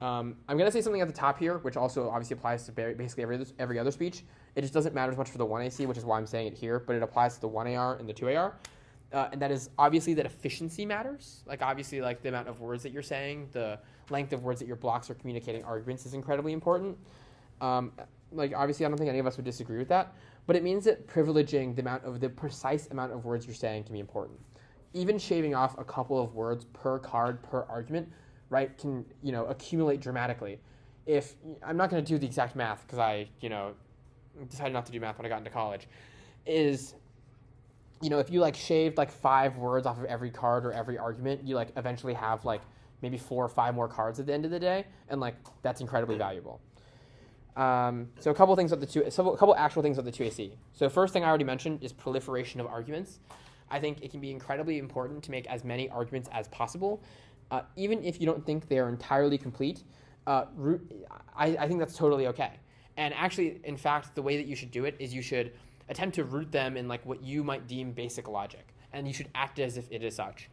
I'm going to say something at the top here, which also obviously applies to basically every other speech. It just doesn't matter as much for the 1AC, which is why I'm saying it here, but it applies to the 1AR and the 2AR. And that is obviously that efficiency matters. Like, obviously, like, the amount of words that you're saying, the length of words that your blocks are communicating arguments is incredibly important. Like, obviously, I don't think any of us would disagree with that, but it means that privileging the precise amount of words you're saying can be important. Even shaving off a couple of words per card, per argument, right, can, accumulate dramatically. If, I'm not going to do the exact math because I, decided not to do math when I got into college, is, if you, like, shaved, like, 5 words off of every card or every argument, you, like, eventually have, like, maybe 4 or 5 more cards at the end of the day, and, like, that's incredibly valuable. So a couple actual things about the 2AC. So first thing I already mentioned is proliferation of arguments. I think it can be incredibly important to make as many arguments as possible, even if you don't think they are entirely complete. I think that's totally okay. And actually, in fact, the way that you should do it is you should attempt to root them in, like, what you might deem basic logic, and you should act as if it is such.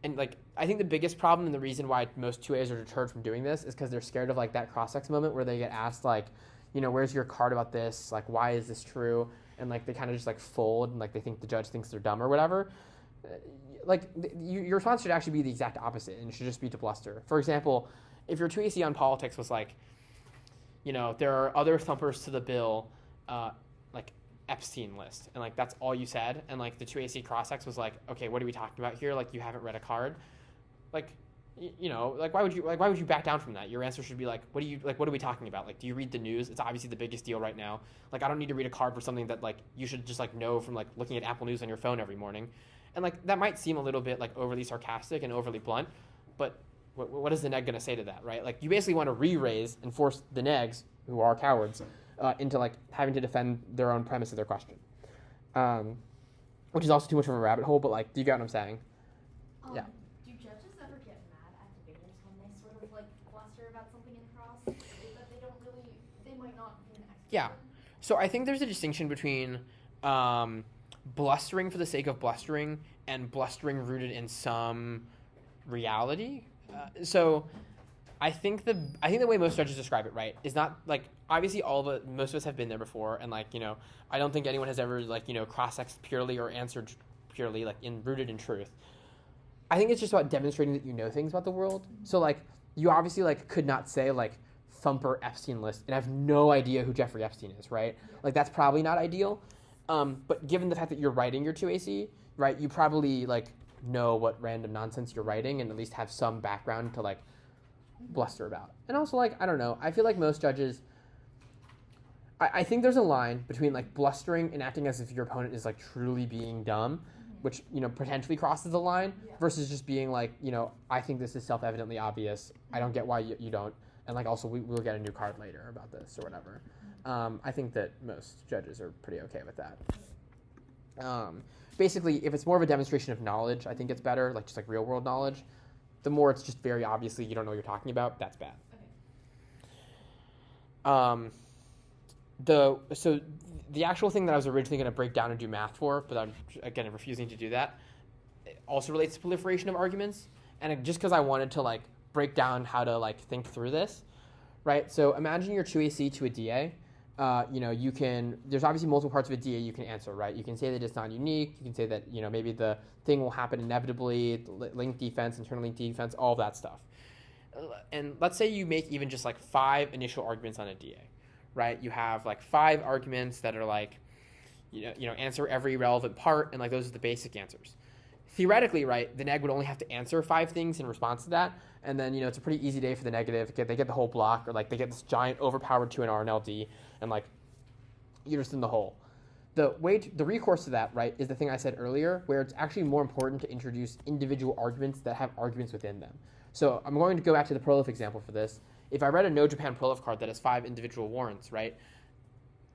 And, like, I think the biggest problem and the reason why most 2As are deterred from doing this is because they're scared of, like, that cross-X moment where they get asked, like, where's your card about this? Like, why is this true? And, like, they kind of just, like, fold and, like, they think the judge thinks they're dumb or whatever. Like, your response should actually be the exact opposite, and it should just be to bluster. For example, if your 2AC on politics was like, there are other thumpers to the bill, like, Epstein list, and, like, that's all you said, and, like, the 2AC cross-X was like, okay, what are we talking about here? Like, you haven't read a card. Like, like, why would you back down from that? Your answer should be like, what are we talking about? Like, do you read the news? It's obviously the biggest deal right now. Like, I don't need to read a card for something that, like, you should just, like, know from, like, looking at Apple News on your phone every morning. And, like, that might seem a little bit, like, overly sarcastic and overly blunt, but what is the neg going to say to that, right? Like, you basically want to re-raise and force the negs who are cowards into like having to defend their own premise of their question, which is also too much of a rabbit hole. But like, do you get what I'm saying? Yeah. Do judges ever get mad at debaters when they sort of like bluster about something in cross that they might not be an expert Yeah. in? So I think there's a distinction between blustering for the sake of blustering and blustering rooted in some reality. So I think the way most judges describe it, right, is not like, obviously most of us have been there before, and like, I don't think anyone has ever like, cross-sexed purely or answered purely like rooted in truth. I think it's just about demonstrating that you know things about the world. So like, you obviously like could not say like Thumper Epstein list and have no idea who Jeffrey Epstein is, right? Like that's probably not ideal. But given the fact that you're writing your 2AC, right, you probably like know what random nonsense you're writing and at least have some background to like bluster about. And also like, I don't know, I feel like most judges, I think there's a line between like blustering and acting as if your opponent is like truly being dumb, which, potentially crosses the line, versus just being like, I think this is self-evidently obvious. I don't get why you don't. And like also we'll get a new card later about this or whatever. I think that most judges are pretty okay with that. Basically, if it's more of a demonstration of knowledge, I think it's better, like just like real world knowledge. The more it's just very obviously you don't know what you're talking about, that's bad. So the actual thing that I was originally going to break down and do math for, but I'm again refusing to do that, it also relates to proliferation of arguments. And just because I wanted to like break down how to like think through this, right? So imagine your 2AC to a DA. There's obviously multiple parts of a DA you can answer, right? You can say that it's not unique. You can say that, maybe the thing will happen inevitably, link defense, internal link defense, all of that stuff. And let's say you make even just like 5 initial arguments on a DA, right? You have like 5 arguments that are like, answer every relevant part, and like those are the basic answers. Theoretically, right, the neg would only have to answer 5 things in response to that, and then, it's a pretty easy day for the negative. They get the whole block, or like they get this giant overpowered 2NR and LD, and like you're just in the hole. The recourse to that, right, is the thing I said earlier, where it's actually more important to introduce individual arguments that have arguments within them. So I'm going to go back to the Prolif example for this. If I read a No Japan Prolif card that has 5 individual warrants, right,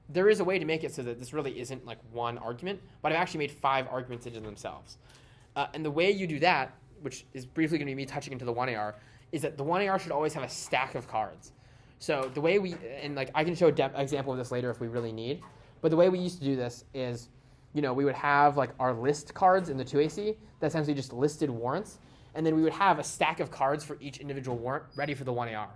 there is a way to make it so that this really isn't like one argument, but I've actually made 5 arguments into themselves. And the way you do that, which is briefly going to be me touching into the 1AR, is that the 1AR should always have a stack of cards. So the way I can show an example of this later if we really need, but the way we used to do this is, we would have like our list cards in the 2AC that essentially just listed warrants, and then we would have a stack of cards for each individual warrant ready for the 1AR.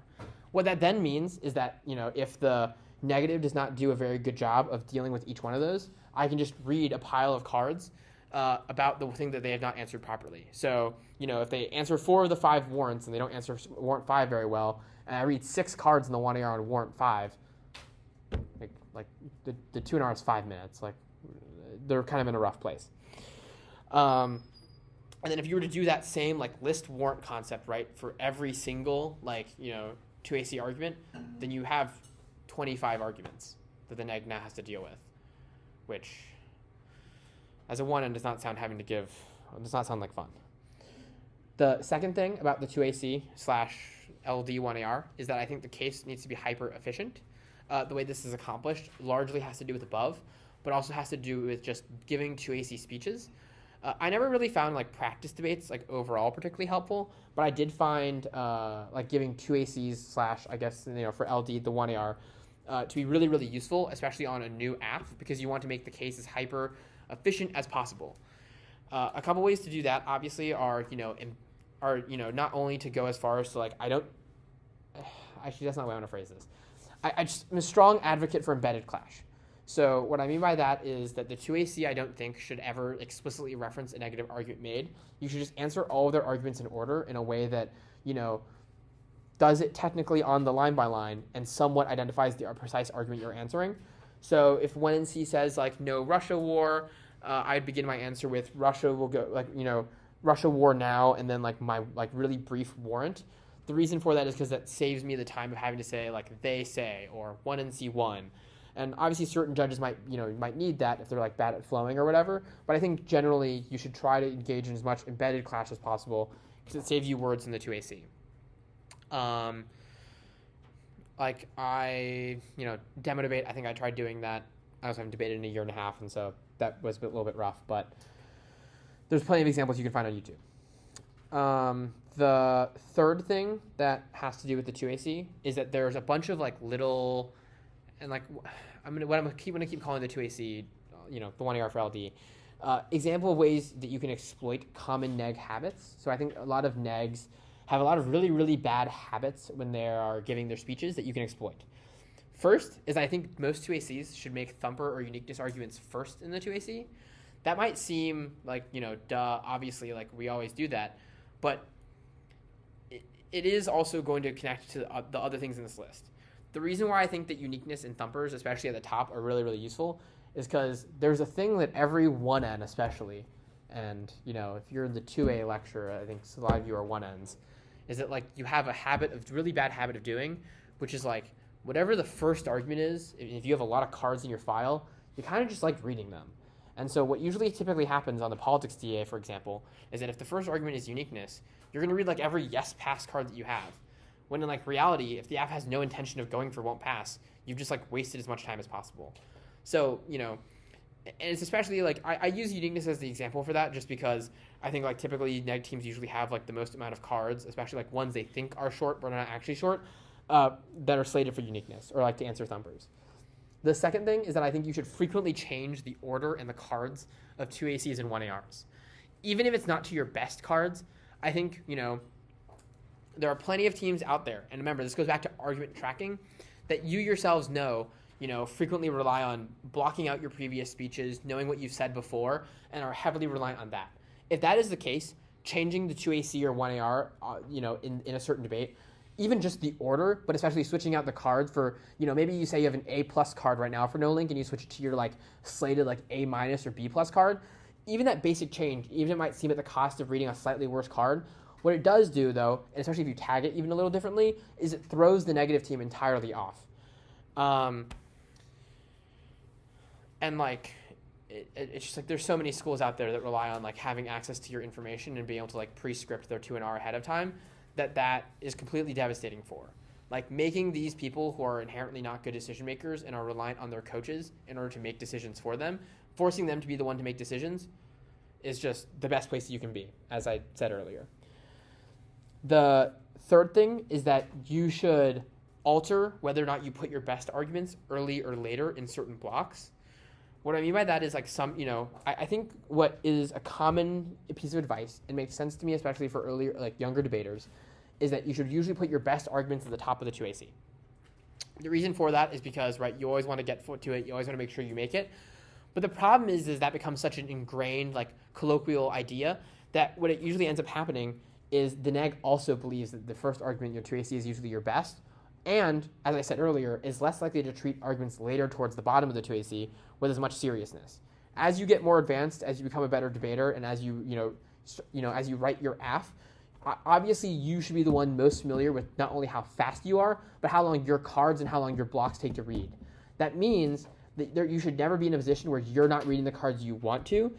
What that then means is that, if the negative does not do a very good job of dealing with each one of those, I can just read a pile of cards about the thing that they have not answered properly. So, if they answer 4 of the 5 warrants and they don't answer warrant 5 very well, and I read 6 cards in the 1AR on warrant 5, like the 2NR is 5 minutes. Like, they're kind of in a rough place. And then if you were to do that same like list warrant concept, right, for every single 2AC argument, then you have 25 arguments that the neg now has to deal with, which as a 1N does not sound like fun. The second thing about the 2AC/LD1AR is that I think the case needs to be hyper efficient. The way this is accomplished largely has to do with above, but also has to do with just giving 2AC speeches. I never really found like practice debates like overall particularly helpful, but I did find like giving 2ACs/ I guess for LD the 1AR to be really, really useful, especially on a new app, because you want to make the case as hyper efficient as possible. A couple ways to do that obviously are not only to go as far as to like actually that's not the way I want to phrase this. I'm a strong advocate for embedded clash. So what I mean by that is that the 2AC I don't think should ever explicitly reference a negative argument made. You should just answer all of their arguments in order in a way that, does it technically on the line by line and somewhat identifies the precise argument you're answering. So if 1NC says like no Russia war, I'd begin my answer with Russia will go Russia war now, and then like my like really brief warrant. The reason for that is because that saves me the time of having to say like they say or 1NC1. And obviously certain judges might need that if they're like bad at flowing or whatever. But I think generally you should try to engage in as much embedded clash as possible because it saves you words in the 2AC. like demo debate. I think I tried doing that. I also haven't debated in a year and a half, and so that was a little bit rough. But there's plenty of examples you can find on YouTube. The third thing that has to do with the 2AC is that there's a bunch of like little, and like I'm gonna keep calling the 2AC, the 1AR for LD. Example of ways that you can exploit common neg habits. So I think a lot of negs have a lot of really, really bad habits when they are giving their speeches that you can exploit. First is I think most 2ACs should make thumper or uniqueness arguments first in the 2AC. That might seem like, duh, obviously, like we always do that. But it is also going to connect to the other things in this list. The reason why I think that uniqueness and thumpers, especially at the top, are really, really useful is because there's a thing that every 1N especially, and, if you're in the 2A lecture, I think a lot of you are 1Ns, is that like you have really bad habit of doing, which is like whatever the first argument is, if you have a lot of cards in your file, you kind of just like reading them. And so what usually typically happens on the politics DA, for example, is that if the first argument is uniqueness, you're going to read like every yes pass card that you have. When in like reality, if the app has no intention of going for won't pass, you've just like wasted as much time as possible. So, and it's especially like I use uniqueness as the example for that just because I think like typically neg teams usually have like the most amount of cards, especially like ones they think are short but are not actually short, that are slated for uniqueness or like to answer thumpers. The second thing is that I think you should frequently change the order and the cards of 2ACs and 1ARs. Even if it's not to your best cards, I think, there are plenty of teams out there, and remember, this goes back to argument tracking, that you yourselves know, frequently rely on blocking out your previous speeches, knowing what you've said before, and are heavily reliant on that. If that is the case, changing the 2AC or 1AR, in a certain debate, even just the order, but especially switching out the cards for, maybe you say you have an A+ card right now for no link and you switch it to your like slated like A- or B+ card. Even that basic change, even if it might seem at the cost of reading a slightly worse card, what it does do though, and especially if you tag it even a little differently, is it throws the negative team entirely off. And like, it's just like there's so many schools out there that rely on like having access to your information and being able to like pre-script their 2NR ahead of time, that is completely devastating for. Like making these people who are inherently not good decision makers and are reliant on their coaches in order to make decisions for them, forcing them to be the one to make decisions is just the best place that you can be, as I said earlier. The third thing is that you should alter whether or not you put your best arguments early or later in certain blocks. What I mean by that is like I think what is a common piece of advice, and makes sense to me, especially for earlier, like younger debaters, is that you should usually put your best arguments at the top of the 2AC. The reason for that is because, right, you always want to get foot to it. You always want to make sure you make it. But the problem is that becomes such an ingrained, like, colloquial idea that what it usually ends up happening is the neg also believes that the first argument in your 2AC is usually your best, and, as I said earlier, is less likely to treat arguments later towards the bottom of the 2AC with as much seriousness. As you get more advanced, as you become a better debater, and as as you write your AF, obviously you should be the one most familiar with not only how fast you are, but how long your cards and how long your blocks take to read. That means that you should never be in a position where you're not reading the cards you want to,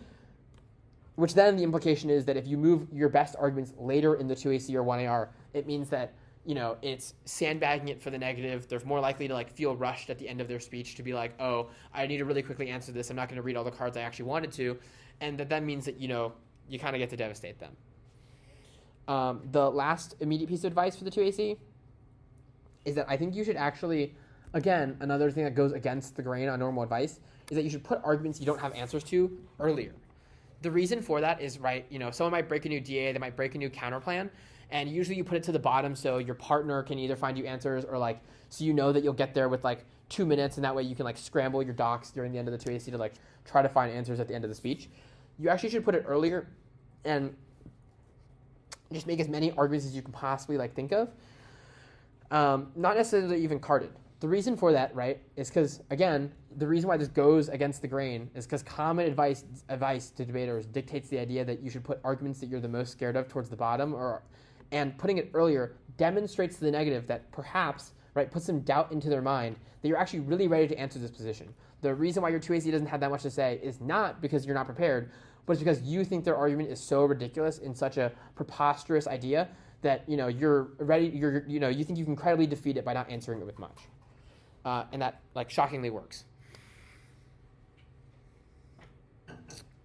which then the implication is that if you move your best arguments later in the 2AC or 1AR, it means that it's sandbagging it for the negative. They're more likely to like feel rushed at the end of their speech to be like, oh, I need to really quickly answer this. I'm not going to read all the cards I actually wanted to. And that means that, you kind of get to devastate them. The last immediate piece of advice for the 2AC is that I think you should actually, again, another thing that goes against the grain on normal advice is that you should put arguments you don't have answers to earlier. The reason for that is, right, someone might break a new DA, they might break a new counter plan, and usually you put it to the bottom so your partner can either find you answers or like, so that you'll get there with like 2 minutes, and that way you can like scramble your docs during the end of the 2AC to like try to find answers at the end of the speech. You actually should put it earlier and just make as many arguments as you can possibly like think of. Not necessarily even carded. The reason for that, right, is because, again, the reason why this goes against the grain is because common advice to debaters dictates the idea that you should put arguments that you're the most scared of towards the bottom, and putting it earlier demonstrates to the negative that perhaps, right, puts some doubt into their mind that you're actually really ready to answer this position. The reason why your 2AC doesn't have that much to say is not because you're not prepared, but it's because you think their argument is so ridiculous and such a preposterous idea that you're ready. You think you can credibly defeat it by not answering it with much, and that like shockingly works.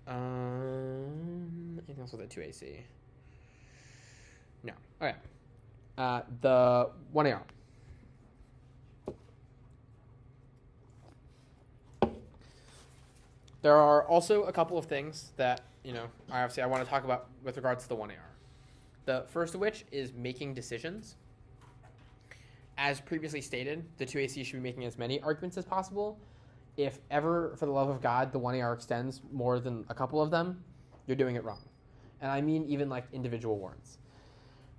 Anything else with the 2AC? No. Okay. The 1AR. There are also a couple of things that I want to talk about with regards to the 1AR. The first of which is making decisions. As previously stated, the 2AC should be making as many arguments as possible. If ever, for the love of God, the 1AR extends more than a couple of them, you're doing it wrong. And I mean even like individual warrants.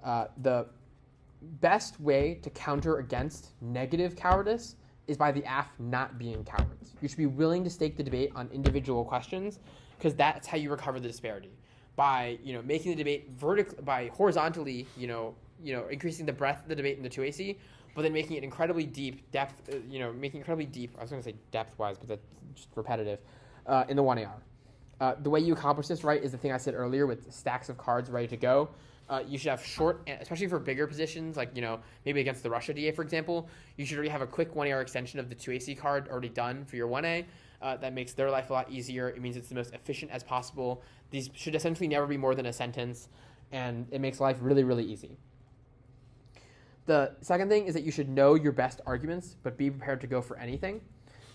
The best way to counter against negative cowardice is by the Aff not being cowards. You should be willing to stake the debate on individual questions, because that's how you recover the disparity. By making the debate by horizontally, increasing the breadth of the debate in the 2AC, but then making it incredibly deep making it incredibly deep. I was going to say depth-wise, but that's just repetitive. In the 1AR, the way you accomplish this, right, is the thing I said earlier with stacks of cards ready to go. You should have short, especially for bigger positions, like maybe against the Russia DA, for example. You should already have a quick 1AR extension of the 2AC card already done for your 1A. That makes their life a lot easier. It means it's the most efficient as possible. These should essentially never be more than a sentence, and it makes life really, really easy. The second thing is that you should know your best arguments, but be prepared to go for anything.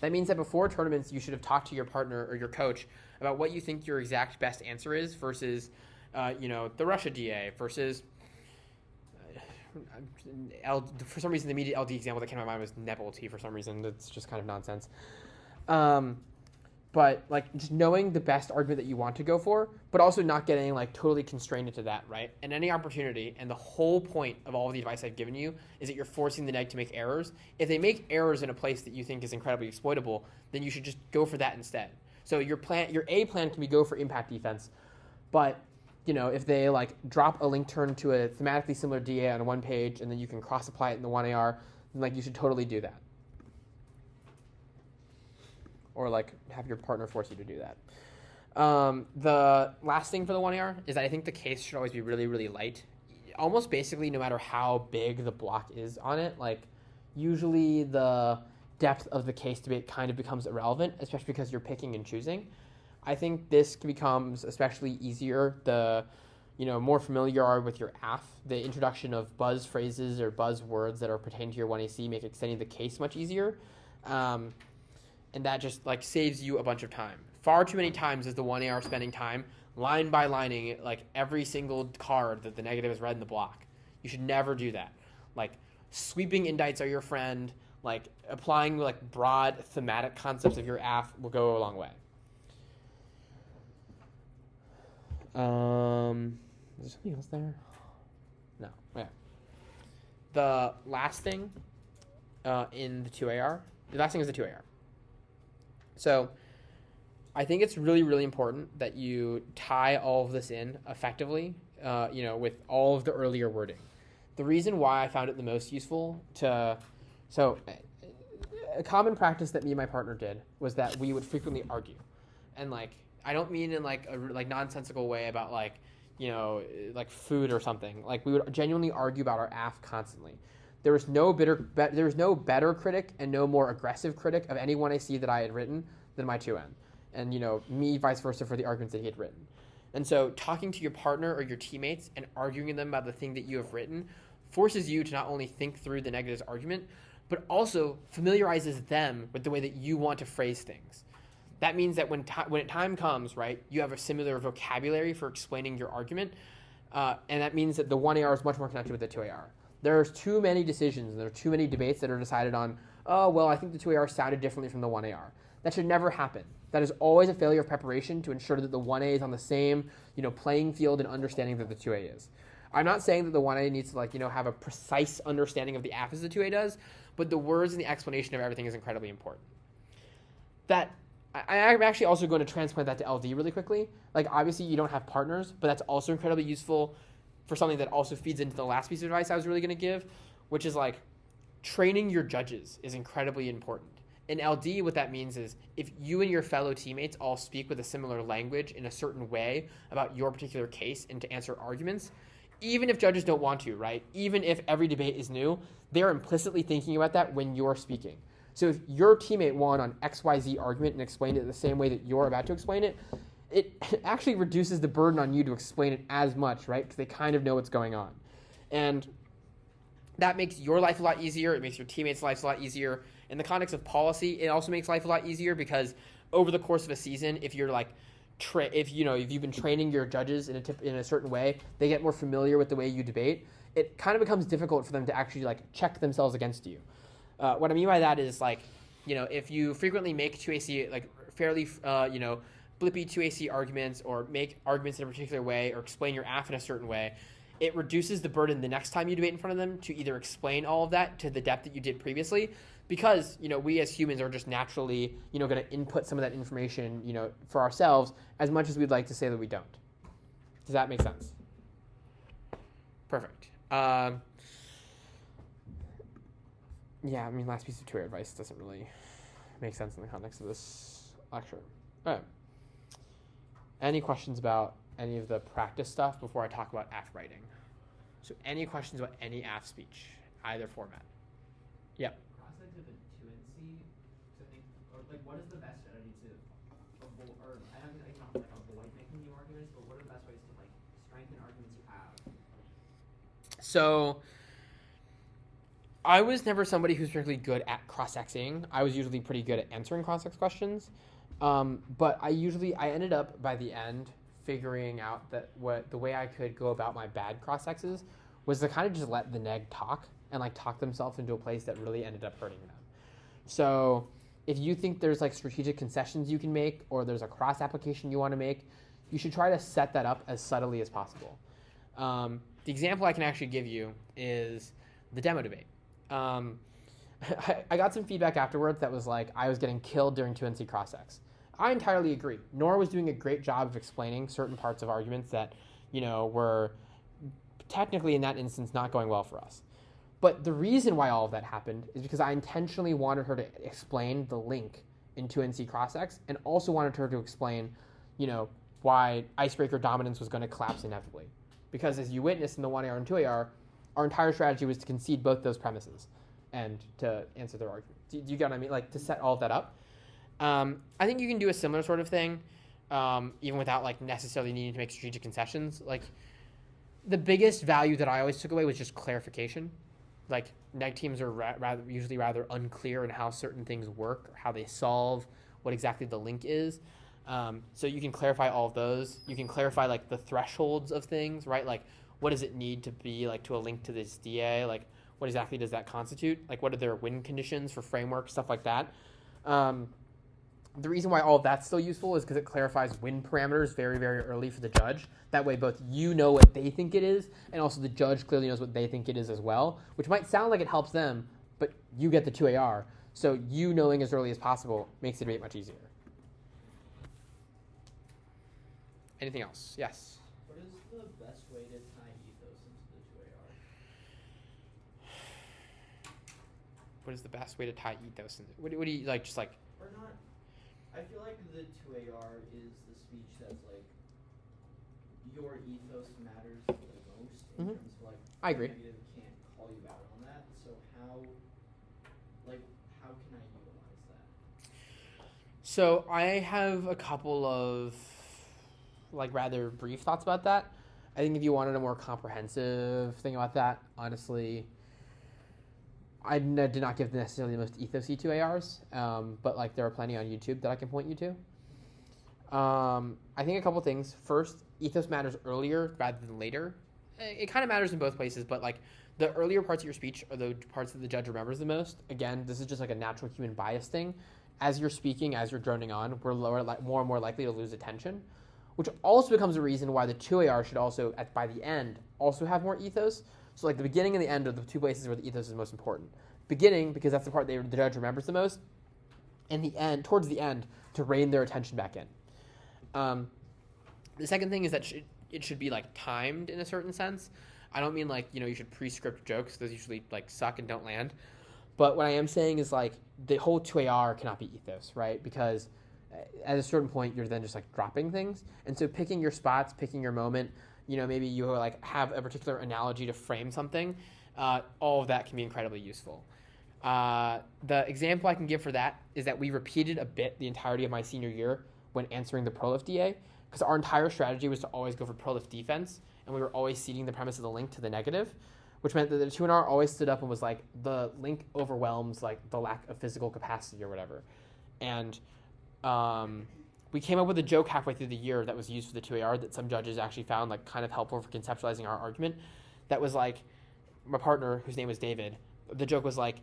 That means that before tournaments, you should have talked to your partner or your coach about what you think your exact best answer is versus, the Russia DA versus, for some reason, the immediate LD example that came to my mind was Nebel T for some reason. That's just kind of nonsense. But like just knowing the best argument that you want to go for, but also not getting like totally constrained into that, right? And any opportunity, and the whole point of all of the advice I've given you is that you're forcing the neg to make errors. If they make errors in a place that you think is incredibly exploitable, then you should just go for that instead. So your A plan can be go for impact defense, but if they like drop a link turn to a thematically similar DA on one page and then you can cross apply it in the 1AR, then like you should totally do that. Or like have your partner force you to do that. The last thing for the 1AR is that I think the case should always be really, really light. Almost basically no matter how big the block is on it, like usually the depth of the case debate kind of becomes irrelevant, especially because you're picking and choosing. I think this becomes especially easier the more familiar you are with your Aff. The introduction of buzz phrases or buzz words that are pertaining to your 1AC make extending the case much easier. And that just like saves you a bunch of time. Far too many times is the 1AR spending time line by lining like every single card that the negative has read in the block. You should never do that. Like sweeping indicts are your friend. Like applying like broad thematic concepts of your Aff will go a long way. Is there something else there? No. Okay. The last thing in the 2AR, the last thing is the 2AR. So I think it's really, really important that you tie all of this in effectively, with all of the earlier wording. The reason why I found it the most useful a common practice that me and my partner did was that we would frequently argue. And like, I don't mean in like a like nonsensical way about like, like food or something. Like we would genuinely argue about our Aff constantly. There was no better critic and no more aggressive critic of any 1AC that I had written than my 2N. And, me vice versa for the arguments that he had written. And so talking to your partner or your teammates and arguing with them about the thing that you have written forces you to not only think through the negative's argument, but also familiarizes them with the way that you want to phrase things. That means that when time comes, right, you have a similar vocabulary for explaining your argument. And that means that the 1AR is much more connected with the 2AR. There's too many decisions and there are too many debates that are decided on, oh, well, I think the 2AR sounded differently from the 1AR. That should never happen. That is always a failure of preparation to ensure that the 1A is on the same, playing field and understanding that the 2A is. I'm not saying that the 1A needs to have a precise understanding of the Aff as the 2A does, but the words and the explanation of everything is incredibly important. I'm actually also going to transplant that to LD really quickly. Like, obviously, you don't have partners, but that's also incredibly useful for something that also feeds into the last piece of advice I was really going to give, which is like training your judges is incredibly important. In LD, what that means is if you and your fellow teammates all speak with a similar language in a certain way about your particular case and to answer arguments, even if judges don't want to, right? Even if every debate is new, they're implicitly thinking about that when you're speaking. So if your teammate won on XYZ argument and explained it the same way that you're about to explain it, it actually reduces the burden on you to explain it as much, right? Because they kind of know what's going on. And that makes your life a lot easier. It makes your teammates' lives a lot easier. In the context of policy, it also makes life a lot easier because over the course of a season, if you're like, if you've been training your judges in a certain way, they get more familiar with the way you debate. It kind of becomes difficult for them to actually like check themselves against you. What I mean by that is like, if you frequently make 2AC like fairly, blippy 2AC arguments or make arguments in a particular way or explain your AF in a certain way, it reduces the burden the next time you debate in front of them to either explain all of that to the depth that you did previously, because we as humans are just naturally going to input some of that information for ourselves as much as we'd like to say that we don't. Does that make sense? Perfect. Yeah, I mean, last piece of two-way advice doesn't really make sense in the context of this lecture. All right. Any questions about any of the practice stuff before I talk about AF writing? So any questions about any AF speech, either format? Yep. Cross-exit of a 2NC, so I think, or like, what is the best strategy to avoid, or I don't think not like avoid making new arguments, but what are the best ways to like strengthen arguments you have? So I was never somebody who's particularly good at cross-exing. I was usually pretty good at answering cross-ex questions. But I ended up by the end figuring out that the way I could go about my bad cross-exes was to kind of just let the neg talk and like talk themselves into a place that really ended up hurting them. So if you think there's like strategic concessions you can make or there's a cross application you want to make, you should try to set that up as subtly as possible. The example I can actually give you is the demo debate. I got some feedback afterwards that was like I was getting killed during 2NC cross-ex. I entirely agree. Nora was doing a great job of explaining certain parts of arguments that, were technically in that instance not going well for us. But the reason why all of that happened is because I intentionally wanted her to explain the link in 2NC cross-ex and also wanted her to explain, why icebreaker dominance was going to collapse inevitably. Because as you witnessed in the 1AR and 2AR, our entire strategy was to concede both those premises and to answer their argument. Do you get what I mean? Like to set all of that up. I think you can do a similar sort of thing, even without like necessarily needing to make strategic concessions. Like the biggest value that I always took away was just clarification. Like neg teams are usually rather unclear in how certain things work, or how they solve, what exactly the link is. So you can clarify all of those. You can clarify like the thresholds of things, right? Like what does it need to be like to a link to this DA? Like what exactly does that constitute? Like what are their win conditions for framework, stuff like that. The reason why all of that's still useful is because it clarifies win parameters very, very early for the judge. That way both you know what they think it is, and also the judge clearly knows what they think it is as well, which might sound like it helps them, but you get the 2AR. So you knowing as early as possible makes the debate much easier. Anything else? Yes? What is the best way to tie ethos into the 2AR? What is the best way to tie ethos into? What do you like? Just like Or not? I feel like the 2AR is the speech that's like your ethos matters the most in terms of like I agree. negative can't call you out on that. So how can I utilize that? So I have a couple of like rather brief thoughts about that. I think if you wanted a more comprehensive thing about that, honestly, I did not give necessarily the most ethos-y 2ARs, but like there are plenty on YouTube that I can point you to. I think a couple things. First, ethos matters earlier rather than later. It kind of matters in both places, but like the earlier parts of your speech are the parts that the judge remembers the most. Again, this is just like a natural human bias thing. As you're speaking, as you're droning on, we're more and more likely to lose attention, which also becomes a reason why the 2AR should also, by the end, also have more ethos. So like the beginning and the end are the two places where the ethos is most important. Beginning, because that's the part the judge remembers the most, and the end, towards the end, to rein their attention back in. The second thing is that it should be like timed in a certain sense. I don't mean like, you should pre-script jokes. Those usually like suck and don't land. But what I am saying is like the whole 2AR cannot be ethos, right? Because at a certain point, you're then just like dropping things. And so picking your spots, picking your moment, maybe you like have a particular analogy to frame something. All of that can be incredibly useful. The example I can give for that is that we repeated a bit the entirety of my senior year when answering the prolift DA, because our entire strategy was to always go for prolift defense, and we were always ceding the premise of the link to the negative, which meant that the 2NR always stood up and was like, the link overwhelms like the lack of physical capacity or whatever. And we came up with a joke halfway through the year that was used for the 2AR that some judges actually found like kind of helpful for conceptualizing our argument. That was like, my partner, whose name was David, the joke was like,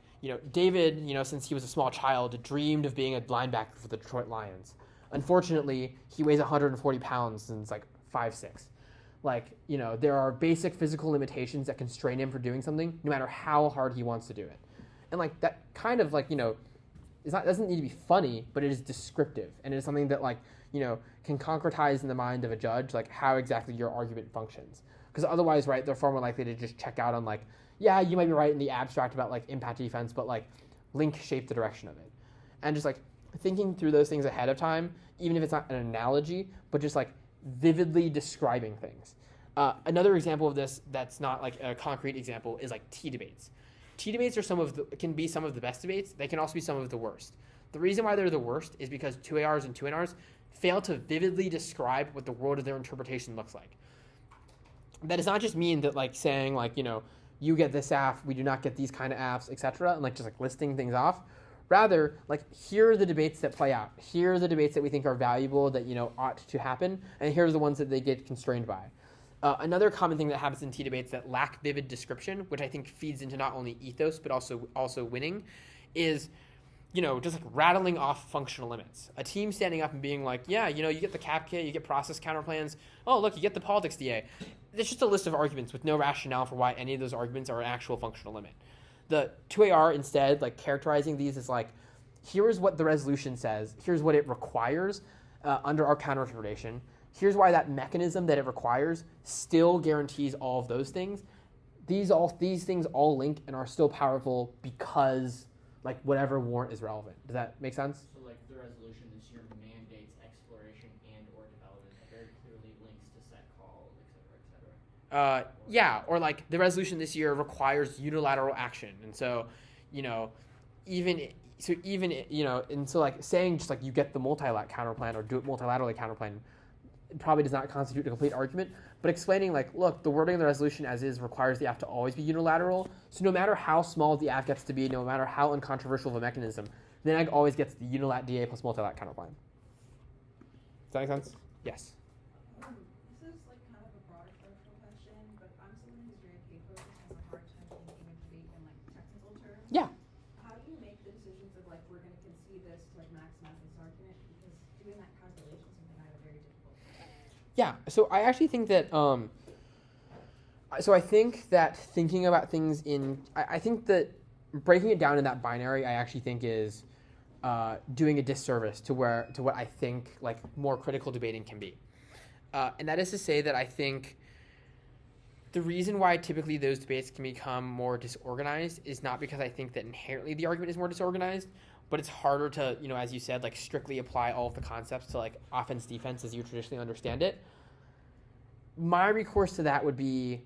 David, since he was a small child, dreamed of being a linebacker for the Detroit Lions. Unfortunately, he weighs 140 pounds and is like 5'6". Like, there are basic physical limitations that constrain him for doing something, no matter how hard he wants to do it. And like that kind of like, doesn't need to be funny, but it is descriptive, and it is something that like, can concretize in the mind of a judge like how exactly your argument functions. Because otherwise, right, they're far more likely to just check out on like, yeah, you might be right in the abstract about like impact defense, but like link shape the direction of it. And just like thinking through those things ahead of time, even if it's not an analogy, but just like vividly describing things. Another example of this that's not like a concrete example is like T debates. T debates are can be some of the best debates. They can also be some of the worst. The reason why they're the worst is because 2ARs and 2NRs fail to vividly describe what the world of their interpretation looks like. That does not just mean that like saying like, you get this AF, we do not get these kind of AFs, etc., and like just like listing things off. Rather, like here are the debates that play out. Here are the debates that we think are valuable that ought to happen, and here's the ones that they get constrained by. Another common thing that happens in T debates that lack vivid description, which I think feeds into not only ethos but also winning, is just like rattling off functional limits. A team standing up and being like, yeah, you get the cap kit, you get process counter plans. Oh, look, you get the politics DA. It's just a list of arguments with no rationale for why any of those arguments are an actual functional limit. The 2AR instead, like characterizing these as like, here's what the resolution says, here's what it requires under our counter-interpretation, here's why that mechanism that it requires still guarantees all of those things. These things all link and are still powerful because like whatever warrant is relevant. Does that make sense? So like the resolution this year mandates exploration and or development that very clearly links to set call, et cetera, et cetera. Yeah, or like the resolution this year requires unilateral action. And so, and so like saying just like you get the multilateral counterplan or do it multilaterally counterplan probably does not constitute a complete argument, but explaining like, look, the wording of the resolution as is requires the AF to always be unilateral. So no matter how small the AF gets to be, no matter how uncontroversial of a mechanism, the neg always gets the unilat DA plus multilat counterplan. Does that make sense? Yes. This is like kind of a broader structural question, but I'm someone who's very K-focused, has a hard time thinking of debate in like technical terms. Yeah. How do you make the decisions of like, we're going to concede this to like maximize this argument? Because doing that calculation is something I have very difficult with. Yeah, so I actually think that, I think that thinking about things I think that breaking it down in that binary, I actually think is doing a disservice to what I think like more critical debating can be. And that is to say that I think the reason why typically those debates can become more disorganized is not because I think that inherently the argument is more disorganized, but it's harder to, as you said, like strictly apply all of the concepts to like offense, defense as you traditionally understand it. My recourse to that would be,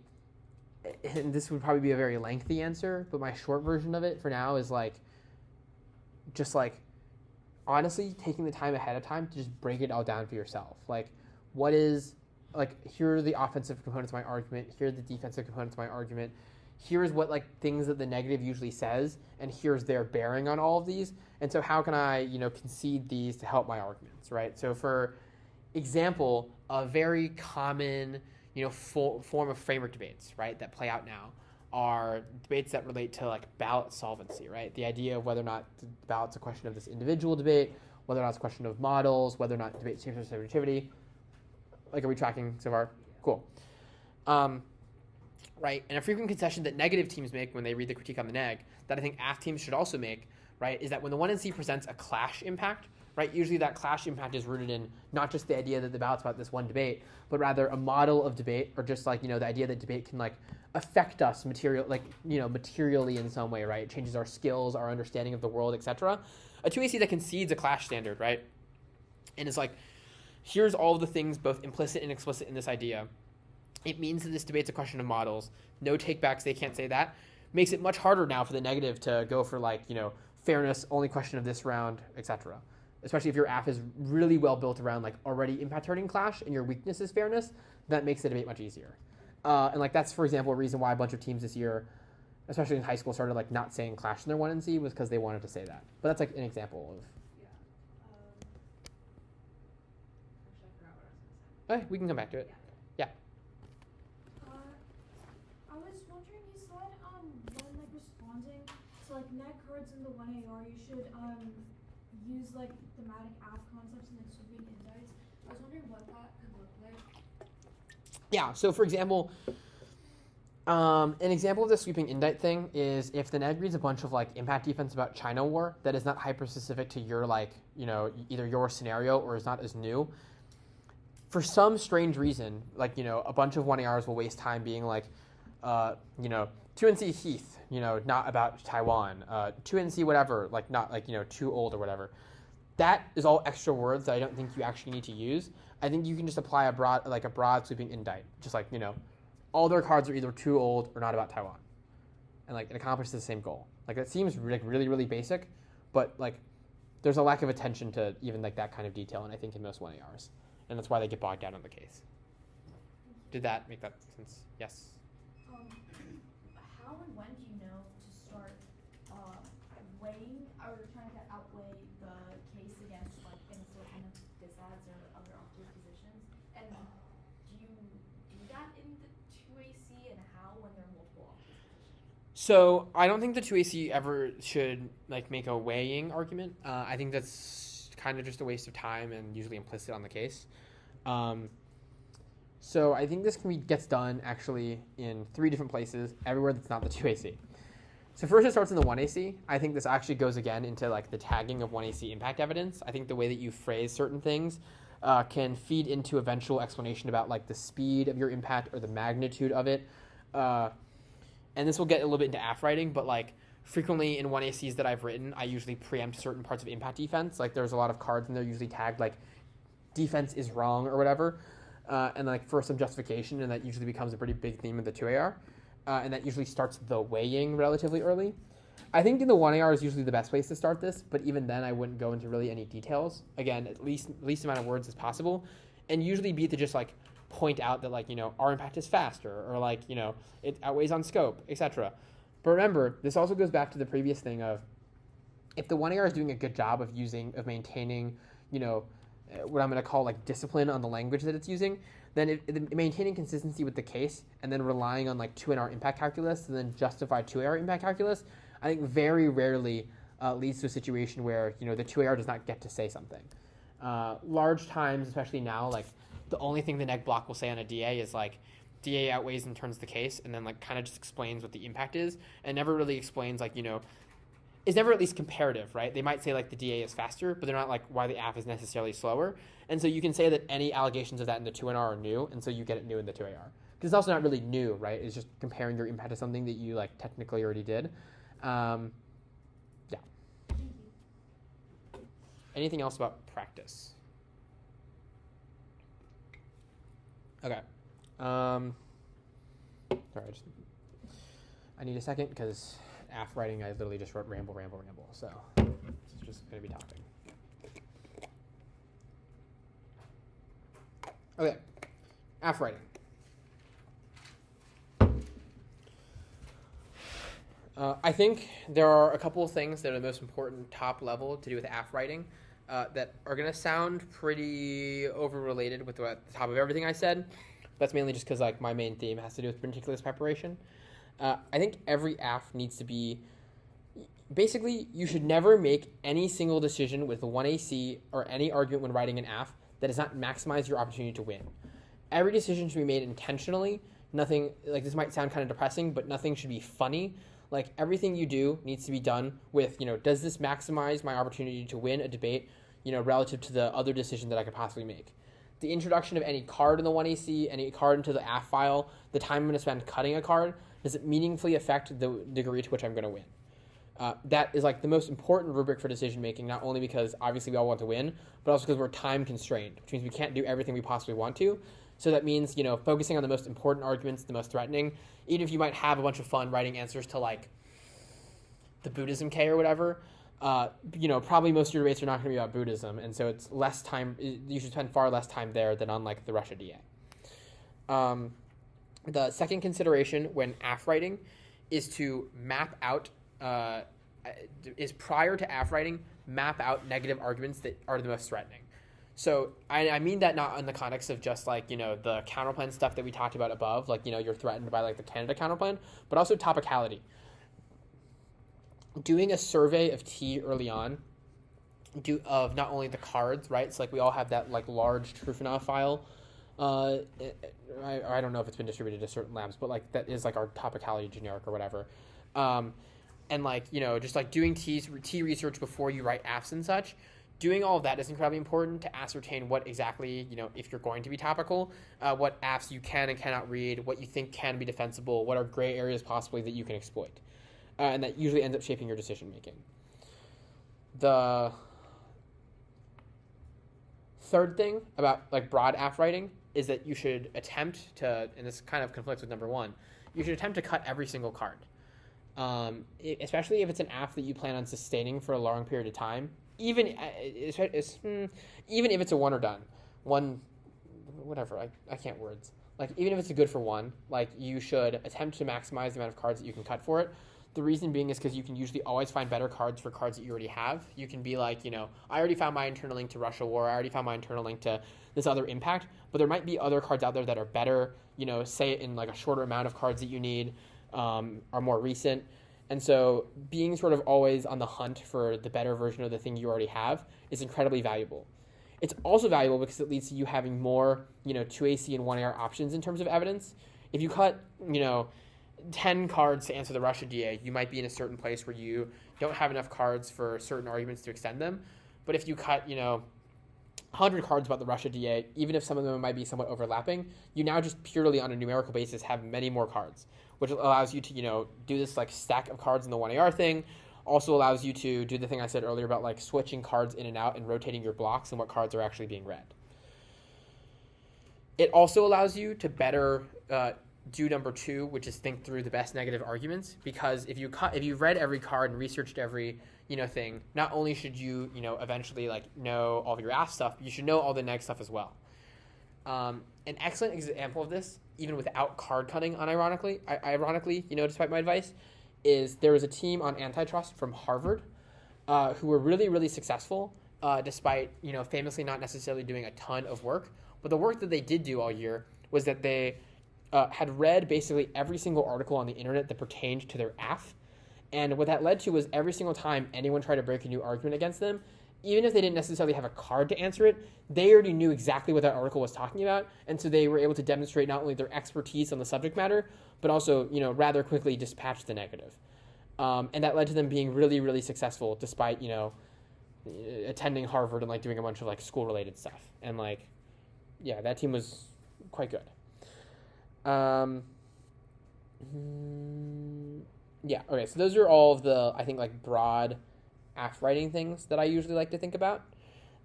and this would probably be a very lengthy answer, but my short version of it for now is like, just like honestly taking the time ahead of time to just break it all down for yourself. Like here are the offensive components of my argument, here are the defensive components of my argument, here's what like things that the negative usually says, and here's their bearing on all of these. And so how can I, concede these to help my arguments, right? So for example, a very common, form of framework debates, right, that play out now are debates that relate to like ballot solvency, right? The idea of whether or not the ballot's a question of this individual debate, whether or not it's a question of models, whether or not debate changes sensitivity. Like, are we tracking so far? Cool. Right, and a frequent concession that negative teams make when they read the critique on the neg, that I think AF teams should also make, right, is that when the 1NC presents a clash impact, right, usually that clash impact is rooted in not just the idea that the ballot's about this one debate, but rather a model of debate, or just like, the idea that debate can like affect us materially in some way, right? It changes our skills, our understanding of the world, etc. A 2AC that concedes a clash standard, right? And it's like, here's all of the things both implicit and explicit in this idea. it means that this debate's a question of models. No takebacks, they can't say that. Makes it much harder now for the negative to go for like, fairness, only question of this round, etc. Especially if your app is really well built around like already impact targeting clash and your weakness is fairness, that makes the debate much easier. And like that's, for example, a reason why a bunch of teams this year, especially in high school, started like not saying clash in their 1NC was because they wanted to say that. But that's like an example of. Yeah. Actually, I forgot what I was gonna say. Okay, we can come back to it. Yeah. I was wondering, you said when like responding to like net cards in the 1AR, you should use like thematic app concepts and like sweeping insights. I was wondering what that could look like. Yeah. So for example, an example of the sweeping indite thing is if the neg reads a bunch of like impact defense about China war that is not hyper specific to your like either your scenario or is not as new. For some strange reason, like a bunch of 1ARs will waste time being like, 2NC Heath, not about Taiwan, 2NC whatever, like not like too old or whatever. That is all extra words that I don't think you actually need to use. I think you can just apply a broad sweeping indite, just like all their cards are either too old or not about Taiwan, and like it accomplishes the same goal. Like that seems like really really basic, but like there's a lack of attention to even like that kind of detail, and I think in most 1ARs, and that's why they get bogged down on the case. Did that make that sense? Yes. How and when do you know to start weighing or trying to outweigh the case against like insertion of disads or other opposite positions? And do you do that in the 2AC, and how when there are multiple opposite positions? So I don't think the 2AC ever should like make a weighing argument. I think that's kind of just a waste of time and usually implicit on the case. So I think this gets done actually in 3 different places, everywhere that's not the 2AC. So first it starts in the 1AC. I think this actually goes again into like the tagging of 1AC impact evidence. I think the way that you phrase certain things can feed into eventual explanation about like the speed of your impact or the magnitude of it. And this will get a little bit into AF writing, but like frequently in 1ACs that I've written, I usually preempt certain parts of impact defense. Like there's a lot of cards and they're usually tagged like defense is wrong or whatever. And like for some justification, and that usually becomes a pretty big theme of the 2AR. And that usually starts the weighing relatively early. I think in the 1AR is usually the best place to start this, but even then I wouldn't go into really any details. Again, at least amount of words as possible, and usually be to just like point out that like our impact is faster, or like it outweighs on scope, etc. But remember, this also goes back to the previous thing of if the 1AR is doing a good job of maintaining what I'm going to call like discipline on the language that it's using, then maintaining consistency with the case and then relying on like 2NR impact calculus and then justify 2AR impact calculus, I think very rarely leads to a situation where the 2AR does not get to say something. Large times, especially now, like the only thing the neg block will say on a DA is like DA outweighs and turns the case, and then like kind of just explains what the impact is, and never really explains like is never at least comparative, right? They might say like the DA is faster, but they're not like why the AF is necessarily slower. And so you can say that any allegations of that in the 2NR are new, and so you get it new in the 2AR. Because it's also not really new, right? It's just comparing your impact to something that you like technically already did. Yeah. Anything else about practice? Okay. Sorry, I need a second because AF writing, I literally just wrote ramble. So it's just going to be talking. Okay, AF writing. I think there are a couple of things that are the most important top level to do with AF writing that are going to sound pretty over-related with the top of everything I said. That's mainly just because like my main theme has to do with meticulous preparation. I think every AF needs to be, basically, you should never make any single decision with the 1AC or any argument when writing an AF that does not maximize your opportunity to win. Every decision should be made intentionally. Nothing, like this might sound kind of depressing, but nothing should be funny. Like everything you do needs to be done with, does this maximize my opportunity to win a debate, relative to the other decision that I could possibly make. The introduction of any card in the 1AC, any card into the AF file, the time I'm going to spend cutting a card, does it meaningfully affect the degree to which I'm going to win? That is like the most important rubric for decision making, not only because obviously we all want to win, but also because we're time constrained, which means we can't do everything we possibly want to. So that means, focusing on the most important arguments, the most threatening, even if you might have a bunch of fun writing answers to like the Buddhism K or whatever, probably most of your debates are not going to be about Buddhism. And so it's less time, you should spend far less time there than on like the Russia DA. The second consideration when AF writing is to map out, prior to AF writing, map out negative arguments that are the most threatening. So I mean that not in the context of just like, the counterplan stuff that we talked about above, like, you're threatened by like the Canada counterplan, but also topicality. Doing a survey of T early on, of not only the cards, right? So like we all have that like large Trufanov file. I don't know if it's been distributed to certain labs, but like that is like our topicality generic or whatever. And like, just like doing T research before you write AFs and such, doing all of that is incredibly important to ascertain what exactly, if you're going to be topical, what AFs you can and cannot read, what you think can be defensible, what are gray areas possibly that you can exploit. And that usually ends up shaping your decision making. The third thing about like broad AF writing is that you should attempt to, and this kind of conflicts with number one, you should attempt to cut every single card. Especially if it's an AF that you plan on sustaining for a long period of time, even if it's a one or done, I can't words. Like even if it's a good for one, like you should attempt to maximize the amount of cards that you can cut for it. The reason being is because you can usually always find better cards for cards that you already have. You can be like, I already found my internal link to Russia War. I already found my internal link to this other impact. But there might be other cards out there that are better, say it in like a shorter amount of cards that you need, are more recent. And so being sort of always on the hunt for the better version of the thing you already have is incredibly valuable. It's also valuable because it leads to you having more, 2AC and 1AR options in terms of evidence. If you cut, 10 cards to answer the Russia DA, you might be in a certain place where you don't have enough cards for certain arguments to extend them. But if you cut, 100 cards about the Russia DA, even if some of them might be somewhat overlapping, you now just purely on a numerical basis have many more cards, which allows you to, do this like stack of cards in the 1AR thing. Also allows you to do the thing I said earlier about like switching cards in and out and rotating your blocks and what cards are actually being read. It also allows you to better do number two, which is think through the best negative arguments, because if you've read every card and researched every thing, not only should you eventually like know all of your AF stuff, but you should know all the neg stuff as well. An excellent example of this, even without card cutting, ironically, despite my advice, is there was a team on antitrust from Harvard who were really, really successful, despite famously not necessarily doing a ton of work. But the work that they did do all year was that they had read basically every single article on the internet that pertained to their AF. And what that led to was every single time anyone tried to break a new argument against them, even if they didn't necessarily have a card to answer it, they already knew exactly what that article was talking about. And so they were able to demonstrate not only their expertise on the subject matter, but also, rather quickly dispatch the negative. And that led to them being really, really successful despite, attending Harvard and like doing a bunch of like school related stuff. And like, yeah, that team was quite good. Yeah, okay, so those are all of the, I think, like broad AF writing things that I usually like to think about.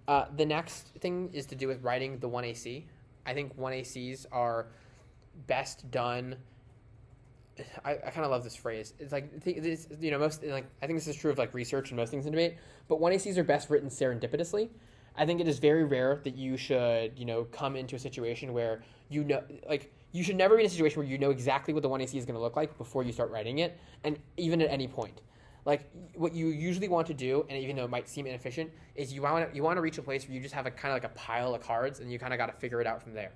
The next thing is to do with writing the 1AC. I think 1ACs are best done. I kind of love this phrase. It's like, most, like, I think this is true of like research and most things in debate, but 1ACs are best written serendipitously. I think it is very rare that you should, come into a situation where you should never be in a situation where you know exactly what the 1AC is going to look like before you start writing it, and even at any point. Like, what you usually want to do, and even though it might seem inefficient, is you want to reach a place where you just have a kind of like a pile of cards, and you kind of got to figure it out from there.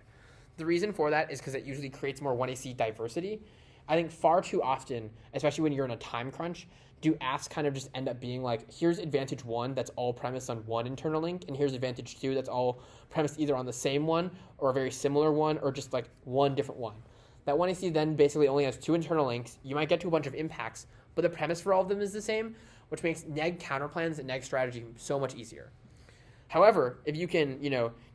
The reason for that is because it usually creates more 1AC diversity. I think far too often, especially when you're in a time crunch, do asks kind of just end up being like, here's advantage 1 that's all premised on one internal link, and here's advantage 2 that's all premised either on the same one or a very similar one or just like one different one. That 1AC then basically only has 2 internal links. You might get to a bunch of impacts, but the premise for all of them is the same, which makes neg counterplans and neg strategy so much easier. However, if you can,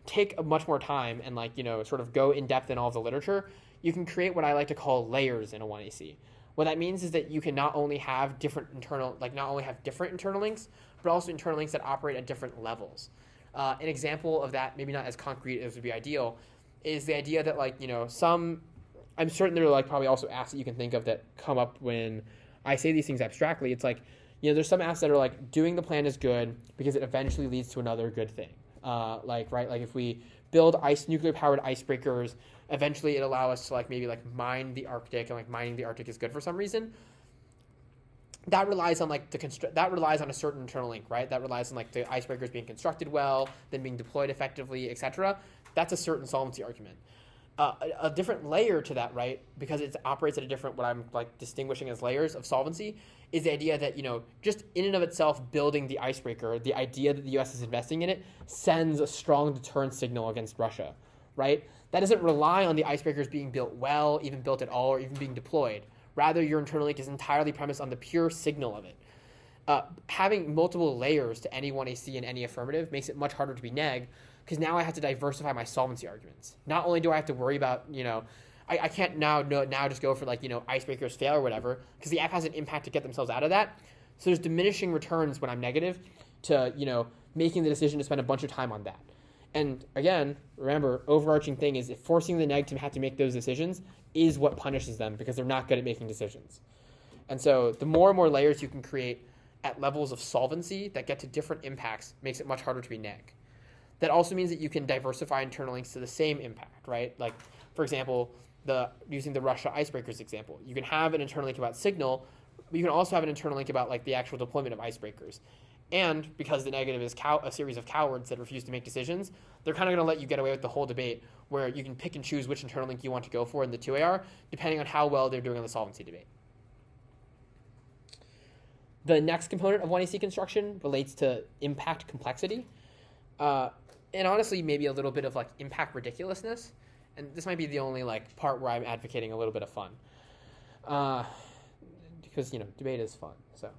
take much more time and like, sort of go in depth in all of the literature, you can create what I like to call layers in a 1AC. What that means is that you can not only have different internal links, but also internal links that operate at different levels. An example of that, maybe not as concrete as would be ideal, is the idea that like, I'm certain there are like probably also asks that you can think of that come up when I say these things abstractly. It's like, there's some asks that are like doing the plan is good because it eventually leads to another good thing. Like if we build nuclear powered icebreakers, eventually it allow us to like maybe like mine the Arctic, and like mining the Arctic is good for some reason. That relies on like that relies on a certain internal link, right? That relies on like the icebreakers being constructed well, then being deployed effectively, etc. That's a certain solvency argument. A different layer to that, right? Because it operates at a different, what I'm like distinguishing as layers of solvency, is the idea that, just in and of itself, building the icebreaker, the idea that the U.S. is investing in it, sends a strong deterrent signal against Russia, right? That doesn't rely on the icebreakers being built well, even built at all, or even being deployed. Rather, your internal link is entirely premised on the pure signal of it. Having multiple layers to any 1AC and any affirmative makes it much harder to be neg, because now I have to diversify my solvency arguments. Not only do I have to worry about, I can't now just go for like, icebreakers fail or whatever, because the app has an impact to get themselves out of that. So there's diminishing returns when I'm negative to, making the decision to spend a bunch of time on that. And again, remember, overarching thing is if forcing the neg to have to make those decisions is what punishes them because they're not good at making decisions. And so the more and more layers you can create at levels of solvency that get to different impacts makes it much harder to be neg. That also means that you can diversify internal links to the same impact, right? Like, for example, using the Russia icebreakers example, you can have an internal link about signal, but you can also have an internal link about like the actual deployment of icebreakers. And because the negative is a series of cowards that refuse to make decisions, they're kind of going to let you get away with the whole debate where you can pick and choose which internal link you want to go for in the 2AR, depending on how well they're doing on the solvency debate. The next component of 1AC construction relates to impact complexity. And honestly, maybe a little bit of like impact ridiculousness. And this might be the only like part where I'm advocating a little bit of fun. Because, debate is fun. So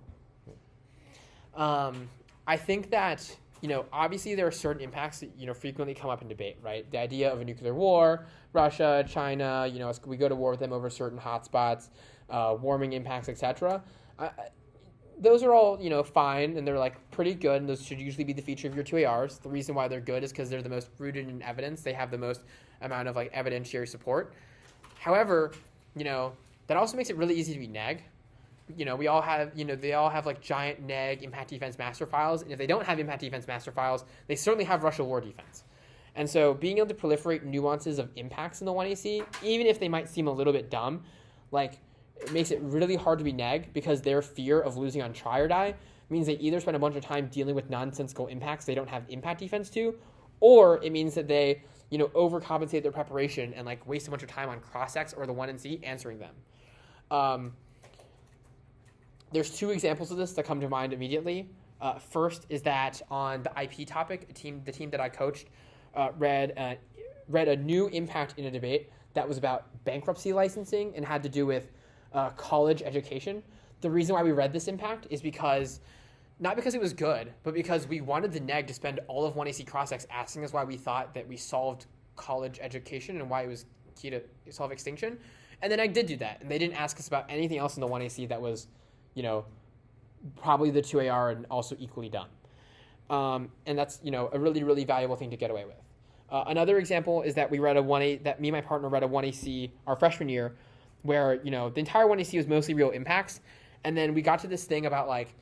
I think that, obviously there are certain impacts that, frequently come up in debate, right? The idea of a nuclear war, Russia, China, we go to war with them over certain hotspots, warming impacts, etc. Those are all, fine, and they're like pretty good, and those should usually be the feature of your 2ARs. The reason why they're good is because they're the most rooted in evidence. They have the most amount of like evidentiary support. However, that also makes it really easy to be neg. We all have, they all have like giant neg impact defense master files, and if they don't have impact defense master files, they certainly have Russia war defense. And so being able to proliferate nuances of impacts in the 1AC, even if they might seem a little bit dumb, like it makes it really hard to be neg because their fear of losing on try or die means they either spend a bunch of time dealing with nonsensical impacts they don't have impact defense to, or it means that they, overcompensate their preparation and like waste a bunch of time on cross-X or the 1NC answering them. There's two examples of this that come to mind immediately. First is that on the IP topic, the team that I coached read a new impact in a debate that was about bankruptcy licensing and had to do with college education. The reason why we read this impact is not because it was good, but because we wanted the neg to spend all of 1AC cross-X asking us why we thought that we solved college education and why it was key to solve extinction. And the neg did do that, and they didn't ask us about anything else in the 1AC that was, probably the 2AR and also equally done. And that's, a really, really valuable thing to get away with. Another example is that me and my partner read a 1AC our freshman year where, the entire 1AC was mostly real impacts. And then we got to this thing about like,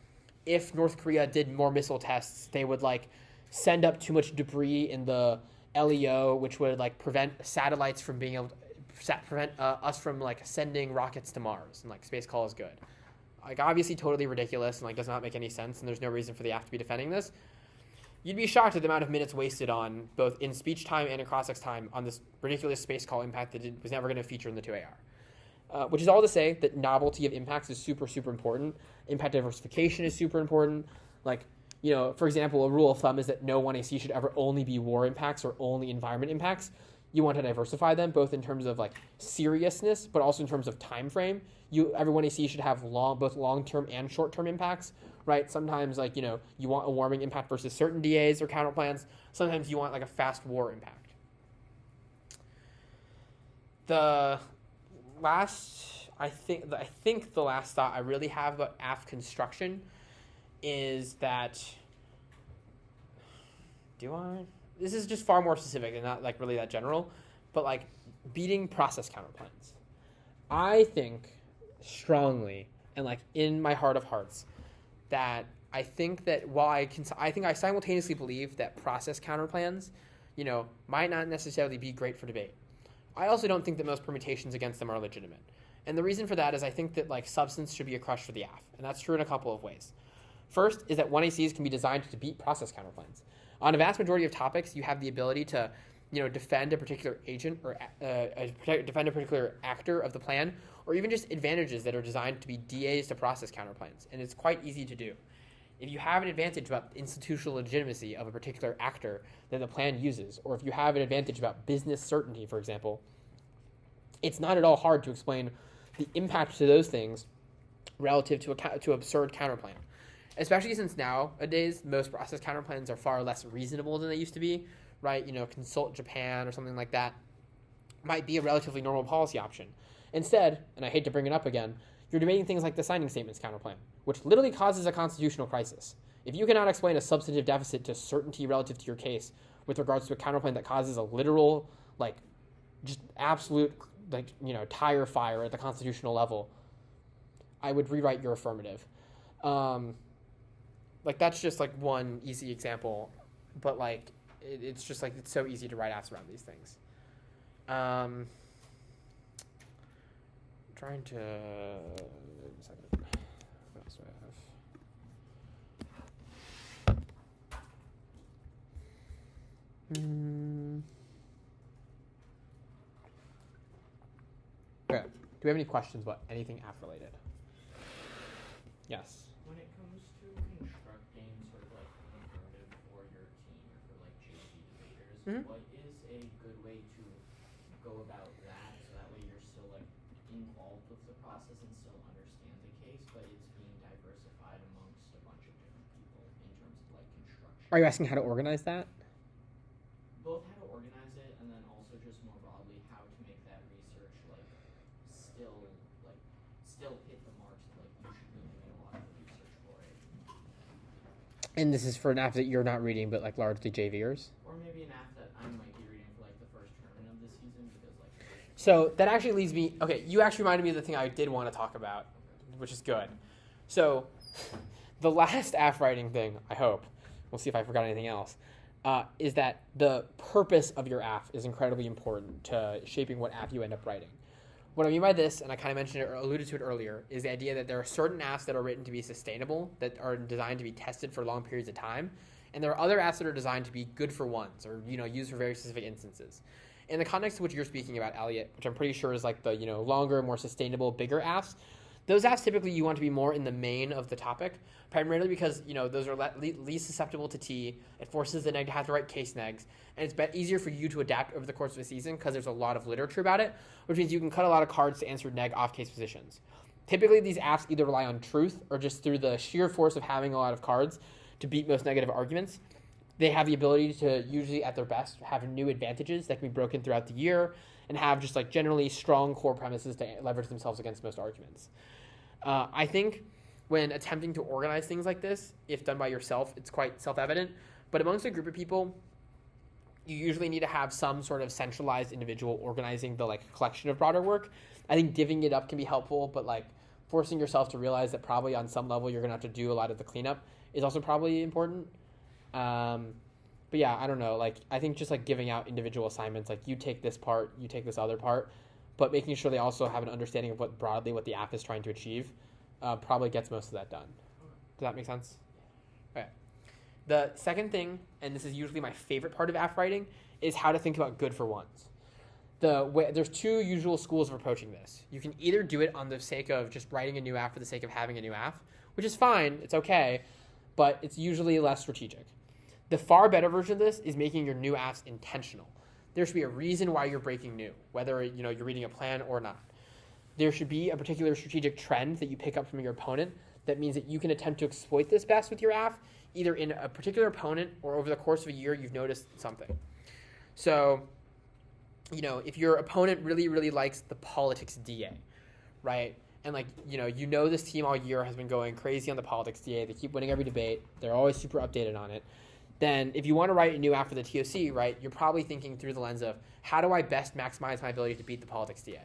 if North Korea did more missile tests, they would like send up too much debris in the LEO, which would like prevent satellites from being able to prevent us from like sending rockets to Mars, and like space call is good. Like obviously totally ridiculous and like does not make any sense, and there's no reason for the AF to be defending this. You'd be shocked at the amount of minutes wasted on both in speech time and in cross-X time on this ridiculous space call impact that was never going to feature in the 2AR. Which is all to say that novelty of impacts is super, super important. Impact diversification is super important. Like, for example, a rule of thumb is that no 1AC should ever only be war impacts or only environment impacts. You want to diversify them both in terms of like seriousness, but also in terms of time frame. Every 1AC should have both long-term and short-term impacts, right? Sometimes like, you want a warming impact versus certain DAs or counterplans. Sometimes you want like a fast war impact. I think the last thought I really have about AF construction is that, this is just far more specific and not like really that general, but like beating process counterplans. I think strongly and like in my heart of hearts that I think that while I simultaneously believe that process counterplans, might not necessarily be great for debate. I also don't think that most permutations against them are legitimate. And the reason for that is I think that like substance should be a crush for the AF, and that's true in a couple of ways. First is that 1ACs can be designed to beat process counterplans. On a vast majority of topics, you have the ability to, defend a particular agent or defend a particular actor of the plan, or even just advantages that are designed to be DAs to process counterplans, and it's quite easy to do. If you have an advantage about institutional legitimacy of a particular actor that the plan uses, or if you have an advantage about business certainty, for example, it's not at all hard to explain the impact to those things relative to absurd counterplan. Especially since nowadays, most process counterplans are far less reasonable than they used to be, right? Consult Japan or something like that might be a relatively normal policy option. Instead, and I hate to bring it up again, you're debating things like the signing statements counterplan, which literally causes a constitutional crisis. If you cannot explain a substantive deficit to certainty relative to your case with regards to a counterplan that causes a literal, just absolute, tire fire at the constitutional level, I would rewrite your affirmative. That's just one easy example, but it's just it's so easy to write apps around these things. Trying to. Wait a second. What else do I have? Okay. Do we have any questions about anything app related? Yes. When it comes to constructing sort of affirmative for your team or for JV debaters, what is a good way to go about that so that way you're still involved with the process and still understand the case, but it's being diversified amongst a bunch of different people in terms of construction? Are you asking how to organize that? Both how to organize it and then also just more broadly how to make that research still hit the marks that you should be doing a lot of the research for it. And this is for an app that you're not reading, but largely JVers? Or maybe an app that I might be reading for the first tournament of the season because So that actually leads me. Okay, you actually reminded me of the thing I did want to talk about, which is good. So the last app writing thing, I hope, we'll see if I forgot anything else, is that the purpose of your app is incredibly important to shaping what app you end up writing. What I mean by this, and I kind of mentioned it or alluded to it earlier, is the idea that there are certain apps that are written to be sustainable, that are designed to be tested for long periods of time, and there are other apps that are designed to be good for once or used for very specific instances. In the context of which you're speaking about, Elliot, which I'm pretty sure is the longer, more sustainable, bigger apps, those apps typically you want to be more in the main of the topic, primarily because those are least susceptible to T. It forces the neg to have to write case negs, and it's easier for you to adapt over the course of a season because there's a lot of literature about it, which means you can cut a lot of cards to answer neg off case positions. Typically, these apps either rely on truth or just through the sheer force of having a lot of cards to beat most negative arguments. They have the ability to, usually at their best, have new advantages that can be broken throughout the year and have just generally strong core premises to leverage themselves against most arguments. I think when attempting to organize things like this, if done by yourself, it's quite self-evident. But amongst a group of people, you usually need to have some sort of centralized individual organizing the collection of broader work. I think divvying it up can be helpful, but forcing yourself to realize that probably on some level you're going to have to do a lot of the cleanup is also probably important. But yeah, I don't know. I think just giving out individual assignments, you take this part, you take this other part, but making sure they also have an understanding of what the app is trying to achieve, probably gets most of that done. Does that make sense? Okay. The second thing, and this is usually my favorite part of app writing, is how to think about good for ones. There's two usual schools of approaching this. You can either do it on the sake of just writing a new app for the sake of having a new app, which is fine, it's okay, but it's usually less strategic. The far better version of this is making your new apps intentional. There should be a reason why you're breaking new, whether you're reading a plan or not. There should be a particular strategic trend that you pick up from your opponent that means that you can attempt to exploit this best with your app, either in a particular opponent or over the course of a year you've noticed something. So, if your opponent really, really likes the politics DA, right? And this team all year has been going crazy on the politics DA. They keep winning every debate. They're always super updated on it. then if you want to write a new app for the TOC, right, you're probably thinking through the lens of how do I best maximize my ability to beat the politics DA?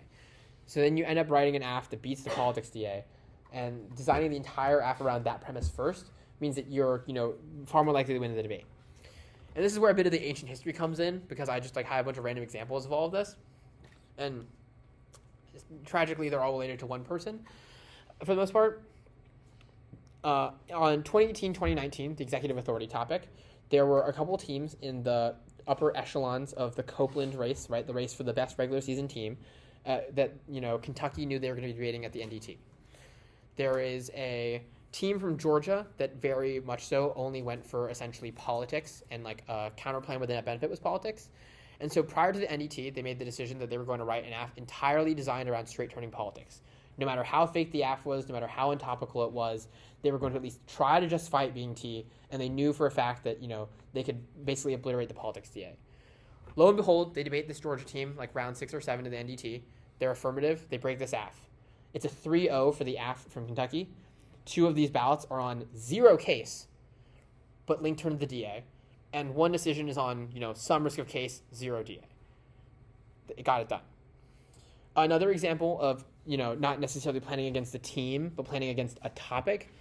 So then you end up writing an app that beats the politics DA, and designing the entire app around that premise first means that you're, far more likely to win in the debate. And this is where a bit of the ancient history comes in, because I just have a bunch of random examples of all of this. And tragically, they're all related to one person, for the most part. On 2018-2019, the executive authority topic, there were a couple teams in the upper echelons of the Copeland race, right, the race for the best regular season team, that Kentucky knew they were going to be debating at the NDT. There is a team from Georgia that very much so only went for essentially politics, and a counterplan with the net benefit was politics. And so prior to the NDT, they made the decision that they were going to write an app entirely designed around straight-turning politics. No matter how fake the app was, no matter how untopical it was, they were going to at least try to justify it being T, and they knew for a fact that, they could basically obliterate the politics DA. Lo and behold, they debate this Georgia team, round 6 or 7 to the NDT. They're affirmative. They break this aff. It's a 3-0 for the aff from Kentucky. 2 of these ballots are on 0 case, but linked to the DA. And 1 decision is on, some risk of case, 0 DA. It got it done. Another example of, not necessarily planning against the team, but planning against a topic,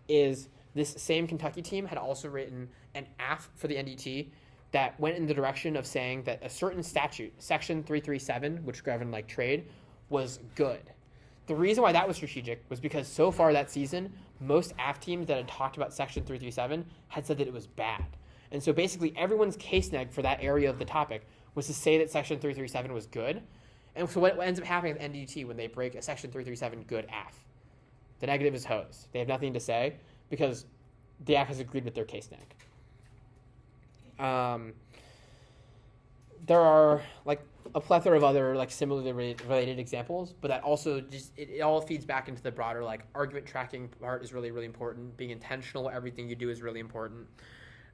is this same Kentucky team had also written an aff for the NDT that went in the direction of saying that a certain statute, Section 337, which governed trade, was good. The reason why that was strategic was because so far that season, most aff teams that had talked about Section 337 had said that it was bad. And so basically everyone's case neg for that area of the topic was to say that Section 337 was good. And so what ends up happening at NDT when they break a Section 337 good aff? The negative is hosed. They have nothing to say because the aff has agreed with their case neg. There are a plethora of other similarly related examples, but that also just it all feeds back into the broader argument tracking part is really, really important. Being intentional, everything you do is really important.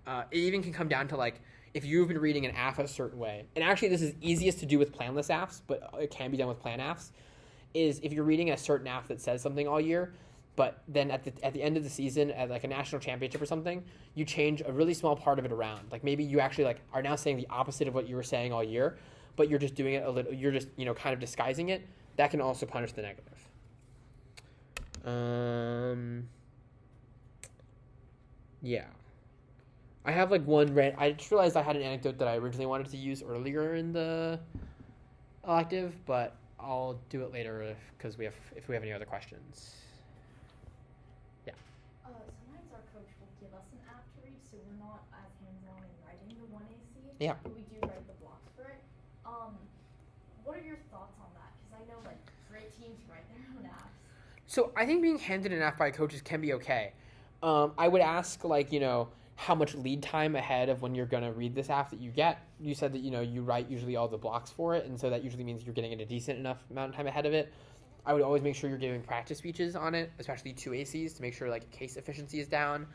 It even can come down to if you've been reading an aff a certain way, and actually this is easiest to do with planless affs, but it can be done with plan affs, is if you're reading a certain aff that says something all year, but then at the end of the season at a national championship or something, you change a really small part of it around. Maybe you actually are now saying the opposite of what you were saying all year, but you're just doing it a little, you're just kind of disguising it. That can also punish the negative. Yeah. I have one I just realized I had an anecdote that I originally wanted to use earlier in the elective, but I'll do it later if we have any other questions. Yeah. Sometimes our coach will give us an app to read, so we're not as hands-on in writing the 1AC. Yeah. But we do write the blocks for it. What are your thoughts on that? Because I know great teams write their own apps. So I think being handed an app by coaches can be okay. I would ask how much lead time ahead of when you're going to read this app that you get. You said that you write usually all the blocks for it, and so that usually means you're getting it a decent enough amount of time ahead of it. I would always make sure you're giving practice speeches on it, especially 2 ACs, to make sure case efficiency is down.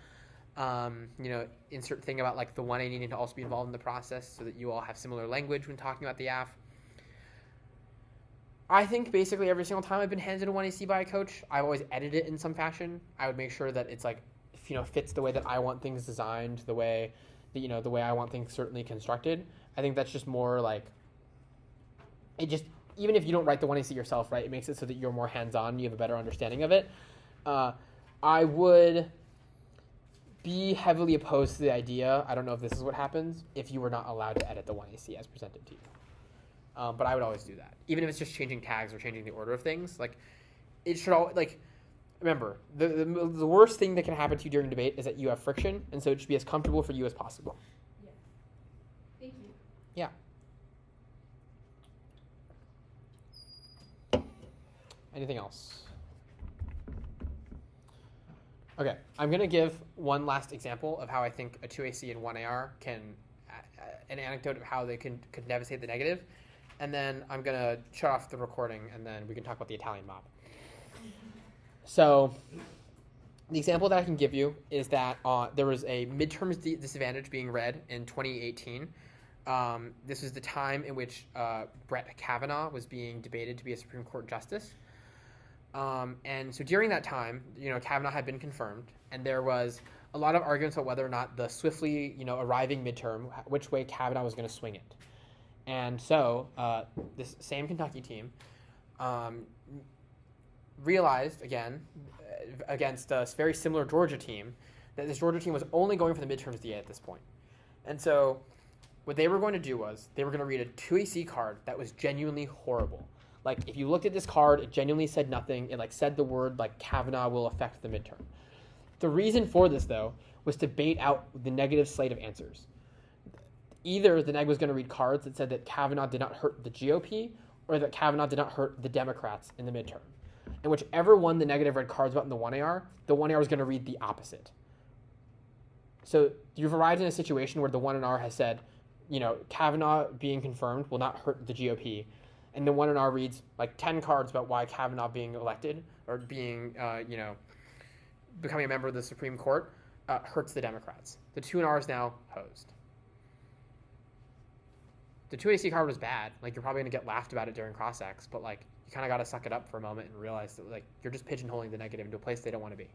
Insert thing about the 1A needing to also be involved in the process so that you all have similar language when talking about the app. I think basically every single time I've been handed a 1AC by a coach, I've always edited it in some fashion. I would make sure that it's fits the way that I want things designed, the way that, the way I want things certainly constructed. I think that's just more it just, even if you don't write the 1AC yourself, right, it makes it so that you're more hands-on, you have a better understanding of it. I would be heavily opposed to the idea, I don't know if this is what happens, if you were not allowed to edit the 1AC as presented to you. But I would always do that. Even if it's just changing tags or changing the order of things, it should all, remember, the worst thing that can happen to you during debate is that you have friction, and so it should be as comfortable for you as possible. Yeah. Thank you. Yeah. Anything else? Okay, I'm going to give one last example of how I think a 2AC and 1AR can, an anecdote of how they could devastate the negative, and then I'm going to shut off the recording, and then we can talk about the Italian mob. So the example that I can give you is that there was a midterms disadvantage being read in 2018. This was the time in which Brett Kavanaugh was being debated to be a Supreme Court justice. And so during that time, Kavanaugh had been confirmed, and there was a lot of arguments about whether or not the swiftly, arriving midterm, which way Kavanaugh was going to swing it. And so this same Kentucky team realized, again, against a very similar Georgia team, that this Georgia team was only going for the midterms DA at this point. And so what they were going to do was they were going to read a 2AC card that was genuinely horrible. Like, if you looked at this card, it genuinely said nothing. It, said the word, Kavanaugh will affect the midterm. The reason for this, though, was to bait out the negative slate of answers. Either the neg was going to read cards that said that Kavanaugh did not hurt the GOP or that Kavanaugh did not hurt the Democrats in the midterm. And whichever one the negative read cards about in the 1AR, the 1AR was going to read the opposite. So you've arrived in a situation where the 1NR has said, Kavanaugh being confirmed will not hurt the GOP. And the 1NR reads 10 cards about why Kavanaugh being elected or being, becoming a member of the Supreme Court hurts the Democrats. The 2NR is now hosed. The 2AC card was bad. You're probably going to get laughed about it during cross-ex, but you kind of got to suck it up for a moment and realize that you're just pigeonholing the negative into a place they don't want to be.